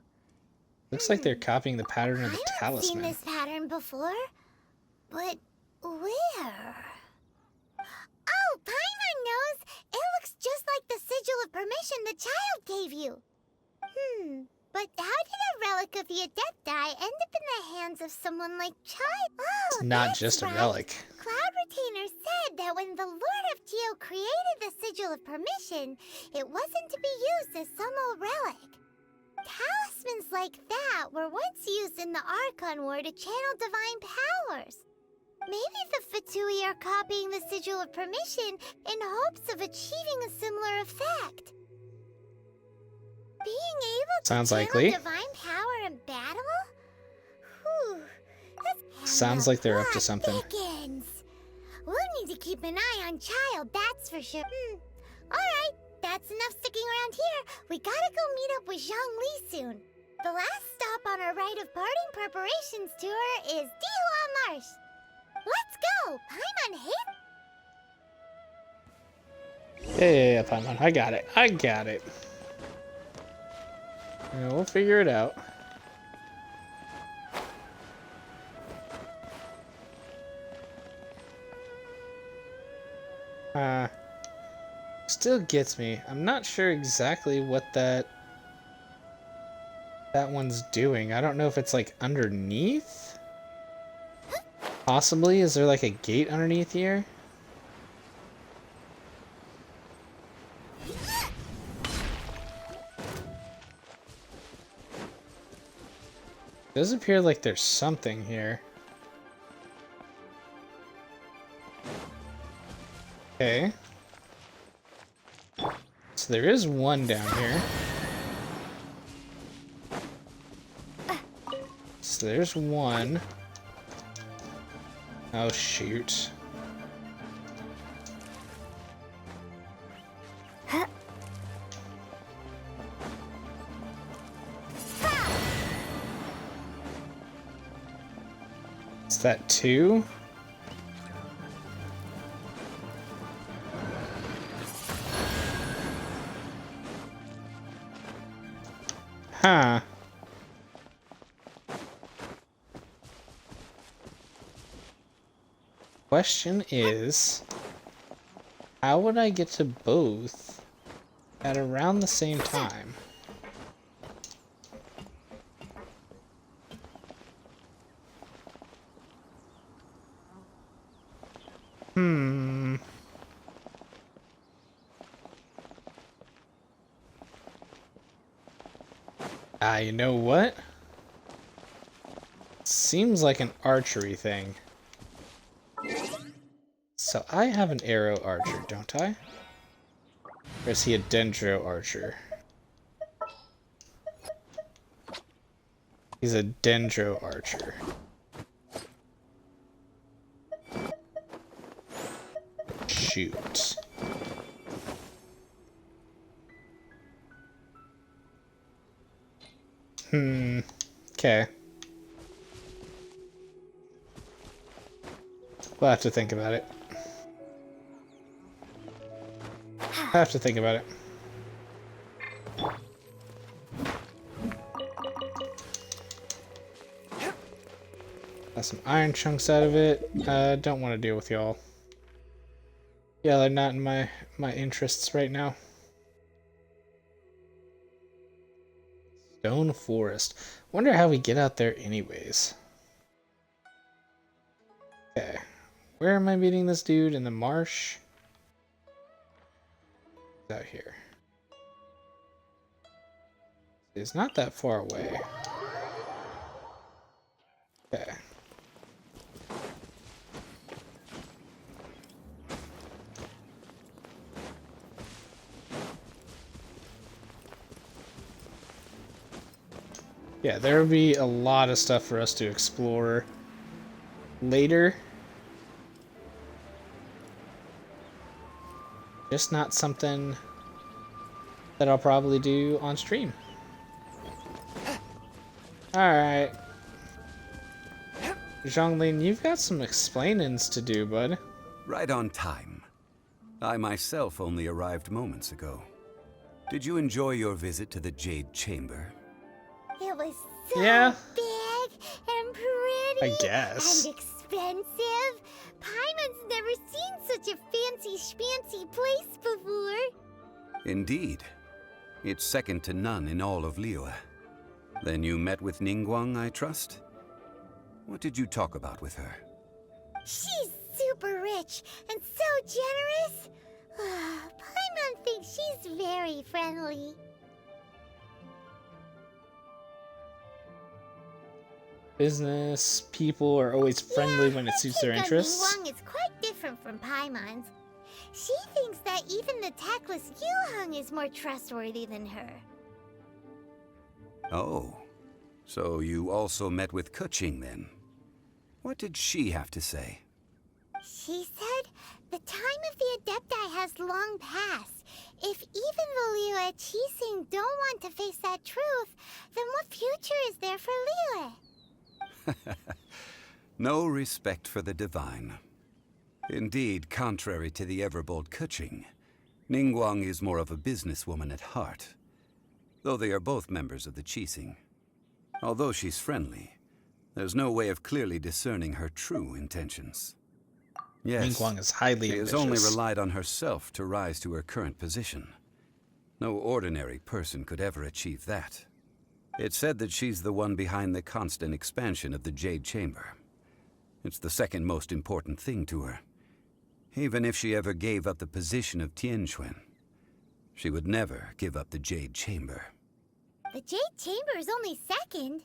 Looks like they're copying the pattern of the I haven't seen talisman. this pattern before. But where? Oh, Paimon knows! It looks just like the sigil of permission the child gave you. But how did a relic of the Adepti end up in the hands of someone like Child? Oh, It's not that's just a right. relic. Cloud Retainer said that when the Lord of Geo created the sigil of permission, it wasn't to be used as some old relic. Talismans like that were once used in the Archon War to channel divine powers. Maybe the Fatui are copying the sigil of permission in hopes of achieving a similar effect. Being able to Sounds channel likely. divine power in battle? Whew. Sounds like they're up to something. Pickens. We'll need to keep an eye on Child, that's for sure. Alright, that's enough sticking around here. We gotta go meet up with Zhongli soon. The last stop on our rite of parting preparations tour is Dihua Marsh. Let's go! Paimon hit. Yeah, Paimon. I got it. I got it. Yeah, we'll figure it out. Still gets me. I'm not sure exactly what that one's doing. I don't know if it's like underneath. Possibly. Is there like a gate underneath here? It does appear like there's something here. Okay. So there is one down here. So there's one. Oh, shoot. Is that two? Huh. Question is, how would I get to both at around the same time? You know what? Seems like an archery thing. So I have an arrow archer, don't I? Or is he a dendro archer? He's a dendro archer. Shoot. Okay. We'll have to think about it. I have to think about it. Got some iron chunks out of it. Don't want to deal with y'all. Yeah, they're not in my interests right now. Stone Forest. Wonder how we get out there anyways. Okay. Where am I meeting this dude? In the marsh? Out here. It's not that far away. Okay. Yeah, there will be a lot of stuff for us to explore later. Just not something that I'll probably do on stream. Alright. Zhonglin, you've got some explainings to do, bud. Right on time. I myself only arrived moments ago. Did you enjoy your visit to the Jade Chamber? It was so Yeah. big and pretty. I guess. And expensive. Paimon's never seen such a fancy schmancy place before. Indeed. It's second to none in all of Liyue. Then you met with Ningguang, I trust? What did you talk about with her? She's super rich and so generous. Paimon thinks she's very friendly. Business people are always friendly when it suits their interests. Ningguang is quite different from Paimon's. She thinks that even the tactless Yuheng is more trustworthy than her. Oh. So you also met with Keqing then? What did she have to say? She said the time of the Adepti has long passed. If even the Liyue Qixing don't want to face that truth, then what future is there for Liyue? No respect for the divine. Indeed, contrary to the ever-bold Keqing, Ningguang is more of a businesswoman at heart, though they are both members of the Qixing. Although she's friendly, there's no way of clearly discerning her true intentions. Yes, Ningguang is highly she ambitious. has only relied on herself to rise to her current position. No ordinary person could ever achieve that. It's said that she's the one behind the constant expansion of the Jade Chamber. It's the second most important thing to her. Even if she ever gave up the position of Tianquan, she would never give up the Jade Chamber. The Jade Chamber is only second.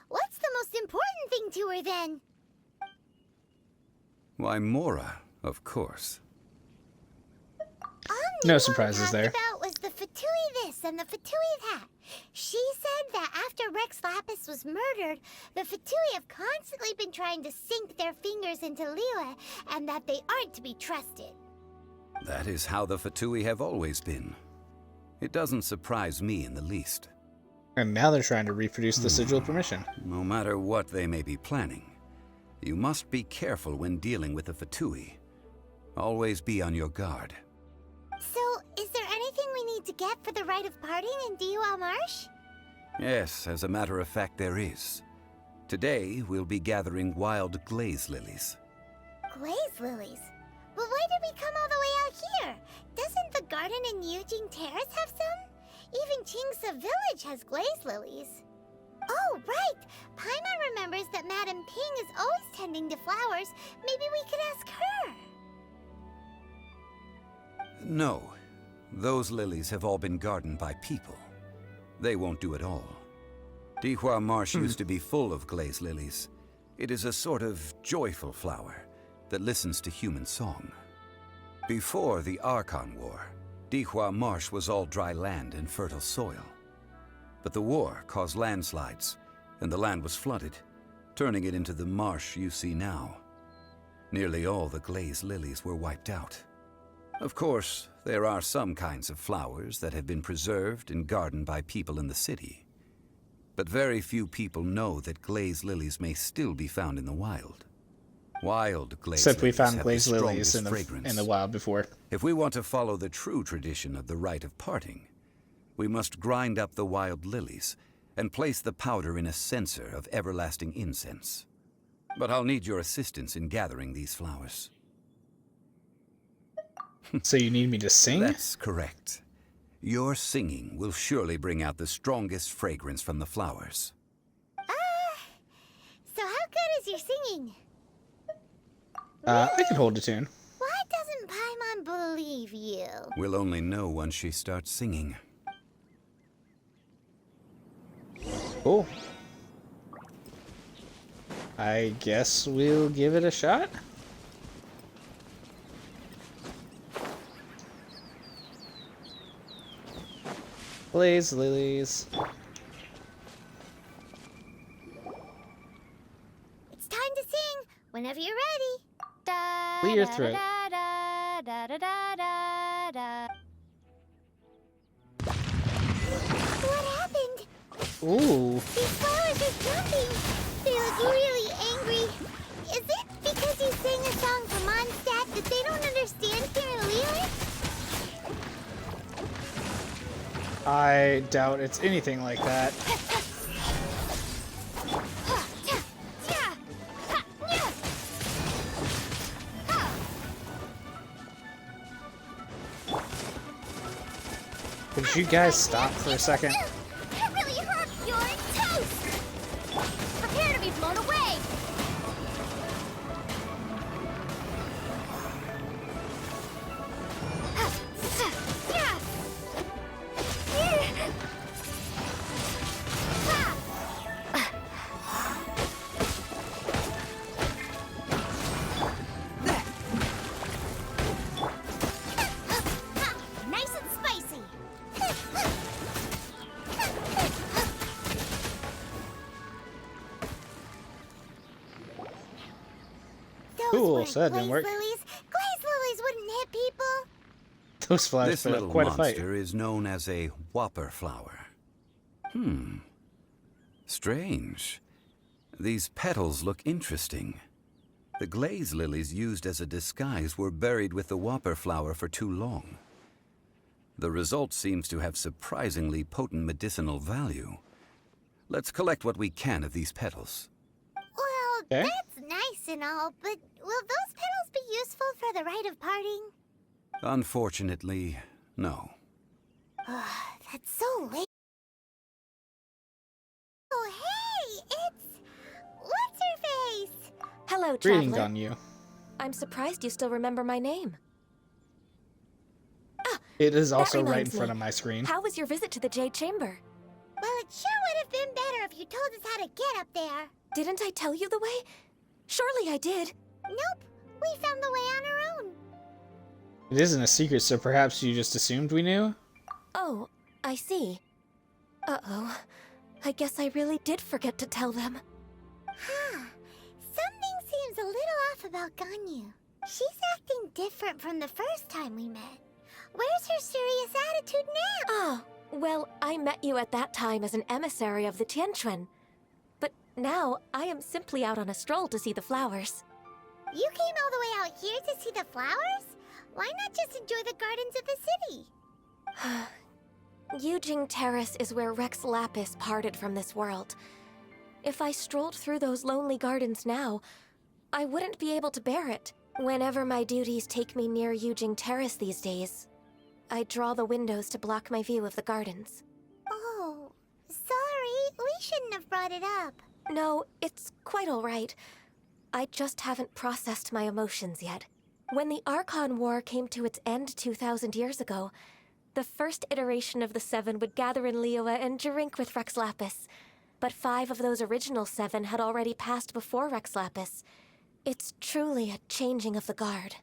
What's the most important thing to her then? Why, Mora, of course. All No Ningguang surprises talked there. about was the Fatui this and the Fatui that. She said that after Rex Lapis was murdered, the Fatui have constantly been trying to sink their fingers into Liyue, and that they aren't to be trusted. That is how the Fatui have always been. It doesn't surprise me in the least. And now they're trying to reproduce the sigil of permission. No matter what they may be planning, you must be careful when dealing with the Fatui. Always be on your guard. So, is there anything we need to get for the rite of parting in Dihua Marsh? Yes, as a matter of fact, there is. Today, we'll be gathering wild glaze lilies. Glaze lilies? But why did we come all the way out here? Doesn't the garden in Yujing Terrace have some? Even Qingse Village has glaze lilies. Oh, right! Paimon remembers that Madame Ping is always tending to flowers. Maybe we could ask her. No, those lilies have all been gardened by people. They won't do it all. Dihua Marsh used to be full of glaze lilies. It is a sort of joyful flower that listens to human song. Before the Archon War, Dihua Marsh was all dry land and fertile soil. But the war caused landslides, and the land was flooded, turning it into the marsh you see now. Nearly all the glaze lilies were wiped out. Of course, there are some kinds of flowers that have been preserved and gardened by people in the city. But very few people know that glaze lilies may still be found in the wild. Wild glaze Except we lilies found have glaze the lilies strongest in fragrance. the wild before. If we want to follow the true tradition of the rite of parting, we must grind up the wild lilies and place the powder in a censer of everlasting incense. But I'll need your assistance in gathering these flowers. So you need me to sing? That's correct. Your singing will surely bring out the strongest fragrance from the flowers. So how good is your singing? I can hold a tune. Why doesn't Paimon believe you? We'll only know once she starts singing. Cool. I guess we'll give it a shot. Blaze lilies. It's time to sing whenever you're ready. Clear your throat. What happened? Ooh. These flowers are jumping. They look really angry. Is it because you sang a song for Mondstadt that they don't understand here in Liyue? I doubt it's anything like that. Could you guys stop for a second? That really hurt. You're toast. Prepare to be blown away. Nice and spicy. Those Cool, weren't so that didn't glaze work. lilies. Glaze lilies wouldn't hit people. Those flowers This put up little quite a fight. monster is known as a whopper flower. Strange. These petals look interesting. The glaze lilies used as a disguise were buried with the whopper flower for too long. The result seems to have surprisingly potent medicinal value. Let's collect what we can of these petals. Well, Okay. that's nice and all, but will those petals be useful for the rite of parting? Unfortunately, no. That's so late. Oh, hey, it's... What's her face? Hello, Greetings traveler. on you. I'm surprised you still remember my name. It is That also right in reminds front me. of my screen. How was your visit to the Jade Chamber? Well, it sure would have been better if you told us how to get up there. Didn't I tell you the way? Surely I did. Nope, we found the way on our own. It isn't a secret, so perhaps you just assumed we knew? Oh, I see. Uh-oh. I guess I really did forget to tell them. Huh. Something seems a little off about Ganyu. She's acting different from the first time we met. Where's her serious attitude now? Oh, well, I met you at that time as an emissary of the Tianquan. But now, I am simply out on a stroll to see the flowers. You came all the way out here to see the flowers? Why not just enjoy the gardens of the city? Yujing Terrace is where Rex Lapis parted from this world. If I strolled through those lonely gardens now, I wouldn't be able to bear it. Whenever my duties take me near Yujing Terrace these days, I draw the windows to block my view of the gardens. Oh, sorry. We shouldn't have brought it up. No, it's quite all right. I just haven't processed my emotions yet. When the Archon War came to its end 2,000 years ago, the first iteration of the Seven would gather in Liyue and drink with Rex Lapis. But 5 of those original 7 had already passed before Rex Lapis. It's truly a changing of the guard.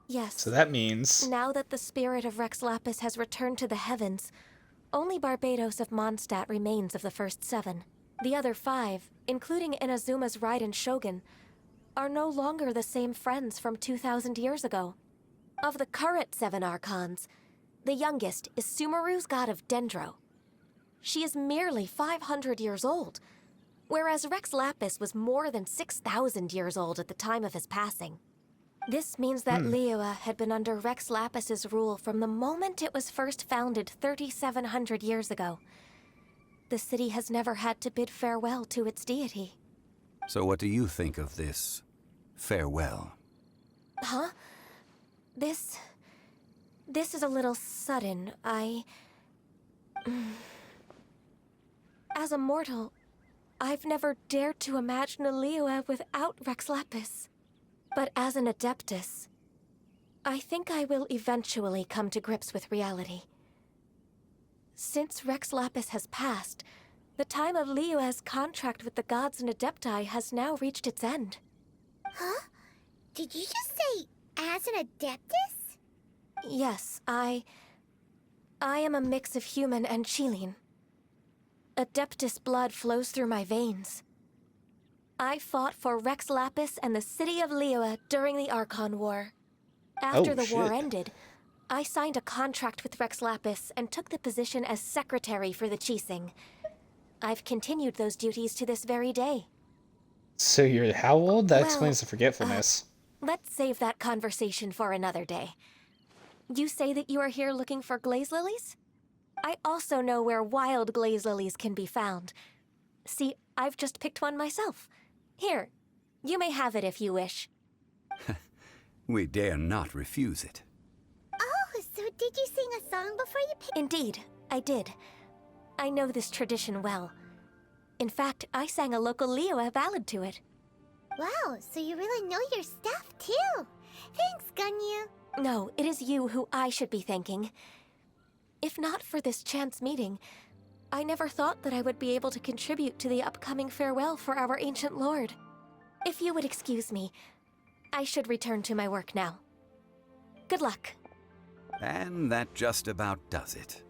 Yes. So that means... Now that the spirit of Rex Lapis has returned to the heavens, only Barbados of Mondstadt remains of the first 7. The other 5, including Inazuma's Raiden Shogun, are no longer the same friends from 2,000 years ago. Of the current 7 Archons, the youngest is Sumeru's god of Dendro. She is merely 500 years old, whereas Rex Lapis was more than 6,000 years old at the time of his passing. This means that Liyue had been under Rex Lapis's rule from the moment it was first founded 3,700 years ago. The city has never had to bid farewell to its deity. So what do you think of this farewell? Huh? This This is a little sudden. As a mortal, I've never dared to imagine a Liyue without Rex Lapis. But as an Adeptus, I think I will eventually come to grips with reality. Since Rex Lapis has passed, the time of Liyue's contract with the gods and Adepti has now reached its end. Huh? Did you just say, as an Adeptus? Yes, I am a mix of human and Qilin. Adeptus blood flows through my veins. I fought for Rex Lapis and the city of Liyue during the Archon War. After the war ended, I signed a contract with Rex Lapis and took the position as secretary for the Qixing. I've continued those duties to this very day. So you're how old? That explains the forgetfulness. Let's save that conversation for another day. You say that you are here looking for glaze lilies? I also know where wild glaze lilies can be found. See, I've just picked one myself. Here, you may have it if you wish. We dare not refuse it. Oh, so did you sing a song before you picked? Indeed, I did. I know this tradition well. In fact, I sang a local Liyue ballad to it. Wow, so you really know your stuff, too. Thanks, Gunyu. No, it is you who I should be thanking. If not for this chance meeting, I never thought that I would be able to contribute to the upcoming farewell for our ancient lord. If you would excuse me, I should return to my work now. Good luck. And that just about does it.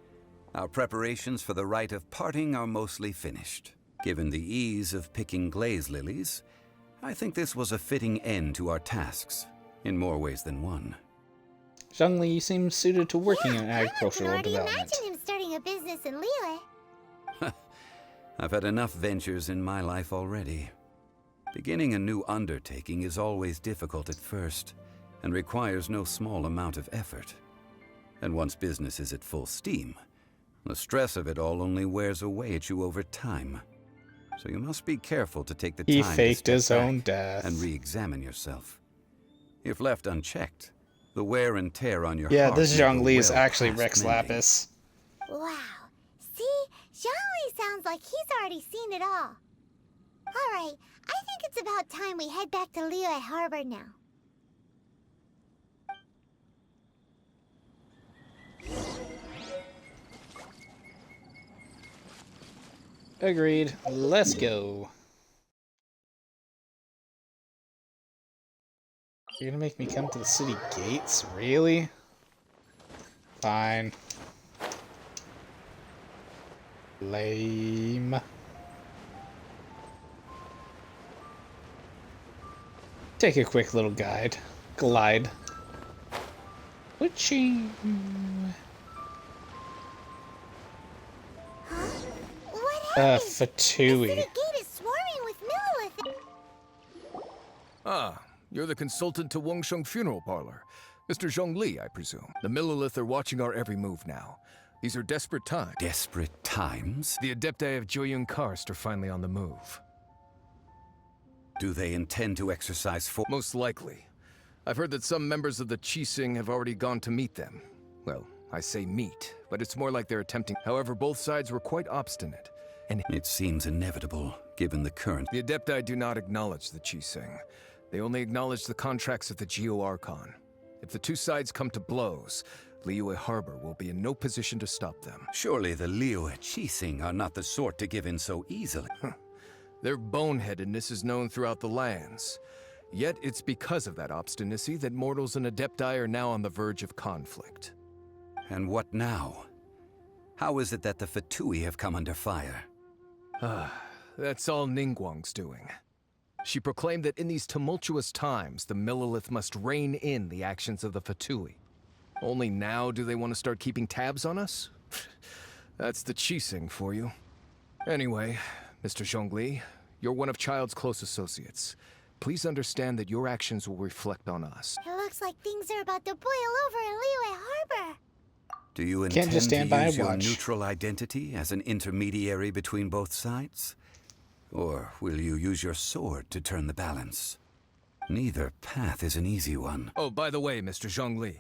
Our preparations for the rite of parting are mostly finished. Given the ease of picking glaze lilies, I think this was a fitting end to our tasks, in more ways than one. Zhongli, you seem suited to working in agricultural I can already development. imagine him starting a business in Liyue. I've had enough ventures in my life already. Beginning a new undertaking is always difficult at first, and requires no small amount of effort. And once business is at full steam, the stress of it all only wears away at you over time. So you must be careful to take the time He to faked step his back own death. and re-examine yourself. If left unchecked, the wear and tear on your Yeah, heart this may go Zhongli is well actually past Rex mending. Lapis. Wow. See? Zhongli sounds like he's already seen it all. Alright, I think it's about time we head back to Liyue Harbor now. Agreed. Let's go. You're gonna make me come to the city gates? Really? Fine. Lame. Take a quick little glide. Witching. What happened? The Fatui. city gate is swarming with Millilith. Ah, you're the consultant to Wengsheng Funeral Parlor. Mr. Zhongli, I presume. The Millilith are watching our every move now. These are desperate times. Desperate times? The Adepti of Joyun Karst are finally on the move. Do they intend to exercise force? Most likely. I've heard that some members of the Qixing have already gone to meet them. Well, I say meet, but it's more like they're attempting. However, both sides were quite obstinate. And it seems inevitable, given the current. The Adepti do not acknowledge the Qixing. They only acknowledge the contracts of the Geo-Archon. If the two sides come to blows, Liyue Harbor will be in no position to stop them. Surely the Liyue Qixing are not the sort to give in so easily. Their boneheadedness is known throughout the lands. Yet it's because of that obstinacy that mortals and Adepti are now on the verge of conflict. And what now? How is it that the Fatui have come under fire? That's all Ningguang's doing. She proclaimed that in these tumultuous times, the Millilith must rein in the actions of the Fatui. Only now do they want to start keeping tabs on us? That's the Qixing for you. Anyway, Mr. Zhongli, you're one of Child's close associates. Please understand that your actions will reflect on us. It looks like things are about to boil over in Liyue Harbor. Do you Can't intend just stand to by use and your watch. neutral identity as an intermediary between both sides? Or will you use your sword to turn the balance? Neither path is an easy one. Oh, by the way, Mr. Zhongli,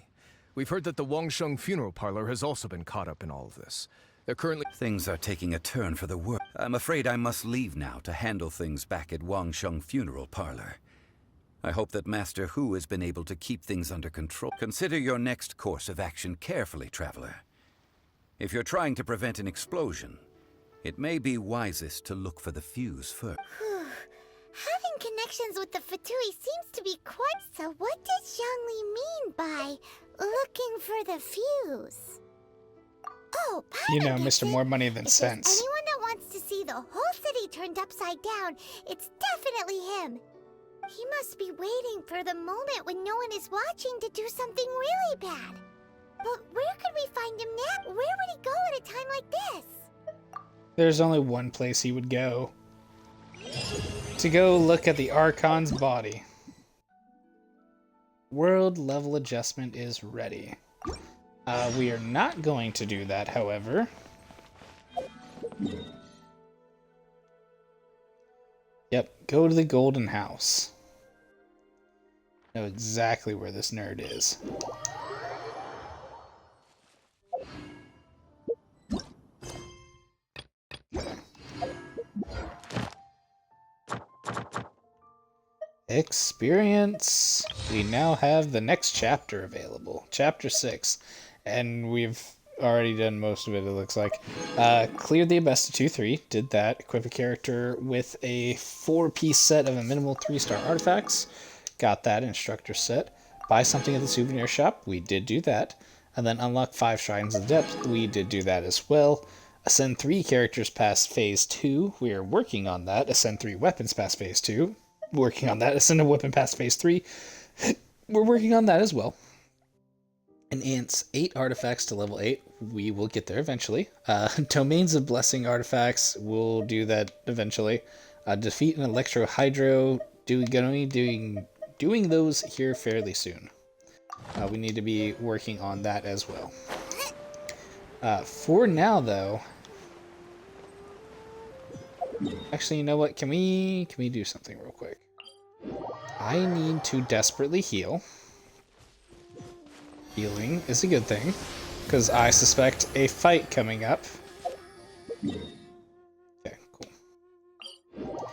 We've heard that the Wangsheng funeral parlor has also been caught up in all of this. They're currently... Things are taking a turn for the worse. I'm afraid I must leave now to handle things back at Wangsheng funeral parlor. I hope that Master Hu has been able to keep things under control. Consider your next course of action carefully, traveler. If you're trying to prevent an explosion, it may be wisest to look for the fuse first. Having connections with the Fatui seems to be quite... So what does Zhongli mean by looking for the fuse? Oh, You know, Paimon gets Mr. it. More money than If there's sense. anyone that wants to see the whole city turned upside down, it's definitely him. He must be waiting for the moment when no one is watching to do something really bad. But where could we find him now? Where would he go at a time like this? There's only one place he would go. To go look at the Archon's body. World level adjustment is ready. We are not going to do that, however. Yep, go to the Golden House. Know exactly where this nerd is. Experience. We now have the next chapter available. Chapter 6. And we've already done most of it, it looks like. Cleared the Abesta 2-3. Did that. Equip a character with a 4-piece set of a minimal 3-star artifacts. Got that instructor set. Buy something at the souvenir shop. We did do that. And then unlock 5 Shrines of Depth. We did do that as well. Ascend 3 characters past Phase 2. We are working on that. Ascend 3 weapons past Phase 2. Working on that. Ascend a weapon past Phase 3. We're working on that as well. Enhance 8 artifacts to level 8. We will get there eventually. Domains of Blessing artifacts. We'll do that eventually. Defeat an Electro Hydro. Doing those here fairly soon. We need to be working on that as well. For now, though... Actually, you know what? Can we do something real quick? I need to desperately heal. Healing is a good thing, because I suspect a fight coming up. Okay, cool.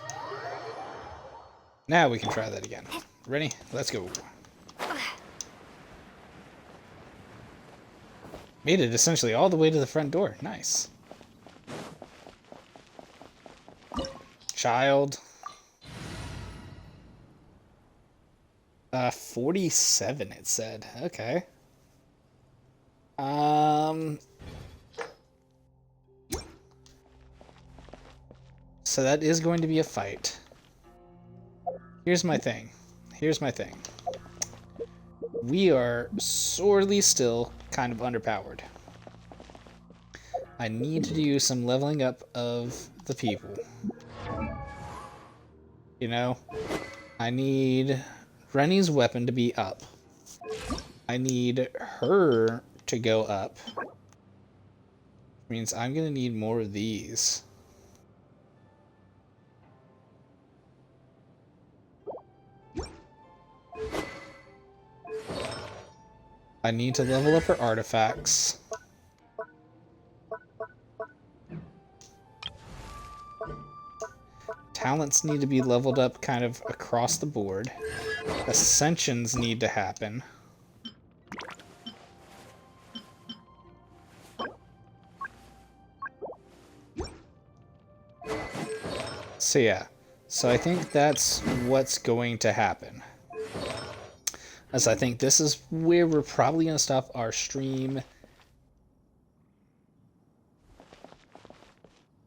Now we can try that again. Ready? Let's go. Made it essentially all the way to the front door. Nice. Child. 47 it said. Okay. So that is going to be a fight. Here's my thing. We are sorely still kind of underpowered. I need to do some leveling up of the people. You know? I need Rennie's weapon to be up. I need her to go up. Means I'm gonna need more of these. I need to level up her artifacts. Talents need to be leveled up kind of across the board. Ascensions need to happen. So yeah, so I think that's what's going to happen. As I think this is where we're probably going to stop our stream.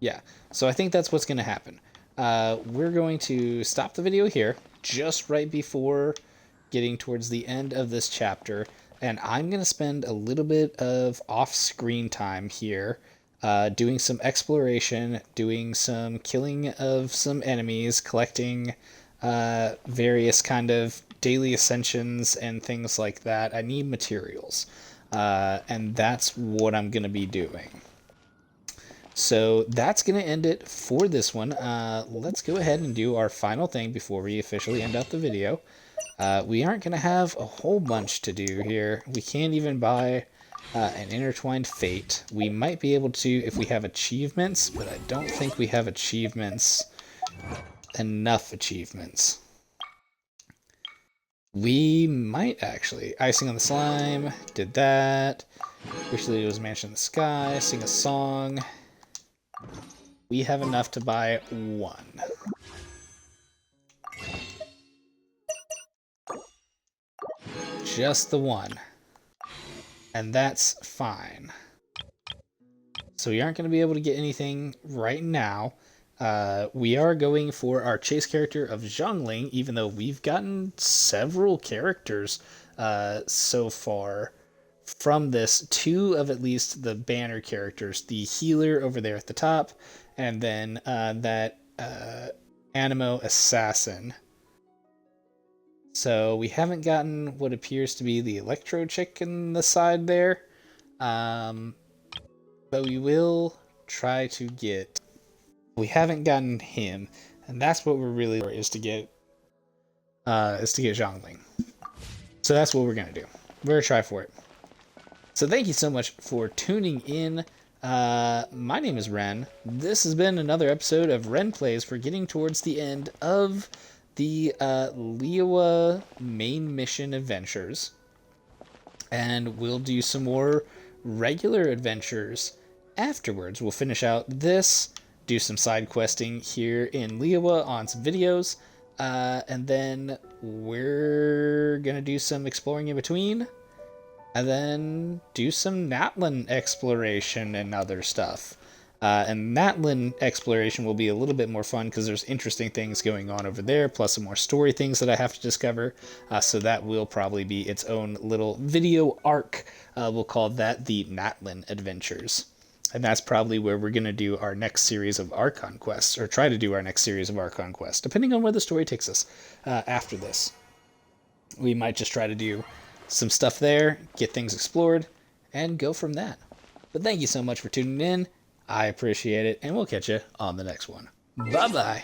Yeah, so I think that's what's going to happen. We're going to stop the video here, just right before getting towards the end of this chapter, and I'm going to spend a little bit of off-screen time here, doing some exploration, doing some killing of some enemies, collecting various kind of daily ascensions and things like that. I need materials, and that's what I'm going to be doing. So that's going to end it for this one. Let's go ahead and do our final thing before we officially end out the video. We aren't going to have a whole bunch to do here. We can't even buy an intertwined fate. We might be able to if we have achievements, but I don't think we have achievements, enough achievements. We might actually. Icing on the Slime, did that. Recently it was Mansion in the Sky, sing a song. We have enough to buy one. Just the one. And that's fine. So we aren't going to be able to get anything right now. We are going for our chase character of Zhongling, even though we've gotten several characters so far from this. 2 of at least the banner characters. The healer over there at the top, and then that Animo Assassin. So we haven't gotten what appears to be the Electro chick in the side there. But we will try to get... We haven't gotten him, and that's what we're really for, is to get Zhongling. So that's what we're gonna do. We're gonna try for it. So thank you so much for tuning in. My name is Ren. This has been another episode of Ren Plays. We're getting towards the end of the Liyue main mission adventures, and we'll do some more regular adventures afterwards. We'll finish out this, do some side questing here in Liyue on some videos, and then we're gonna do some exploring in between, and then do some Natlan exploration and other stuff. And Natlan exploration will be a little bit more fun because there's interesting things going on over there, plus some more story things that I have to discover. So that will probably be its own little video arc. We'll call that the Natlan Adventures. And that's probably where we're going to do our next series of Archon quests, or try to do our next series of Archon quests, depending on where the story takes us after this. We might just try to do some stuff there, get things explored, and go from that. But thank you so much for tuning in. I appreciate it, and we'll catch you on the next one. Bye-bye.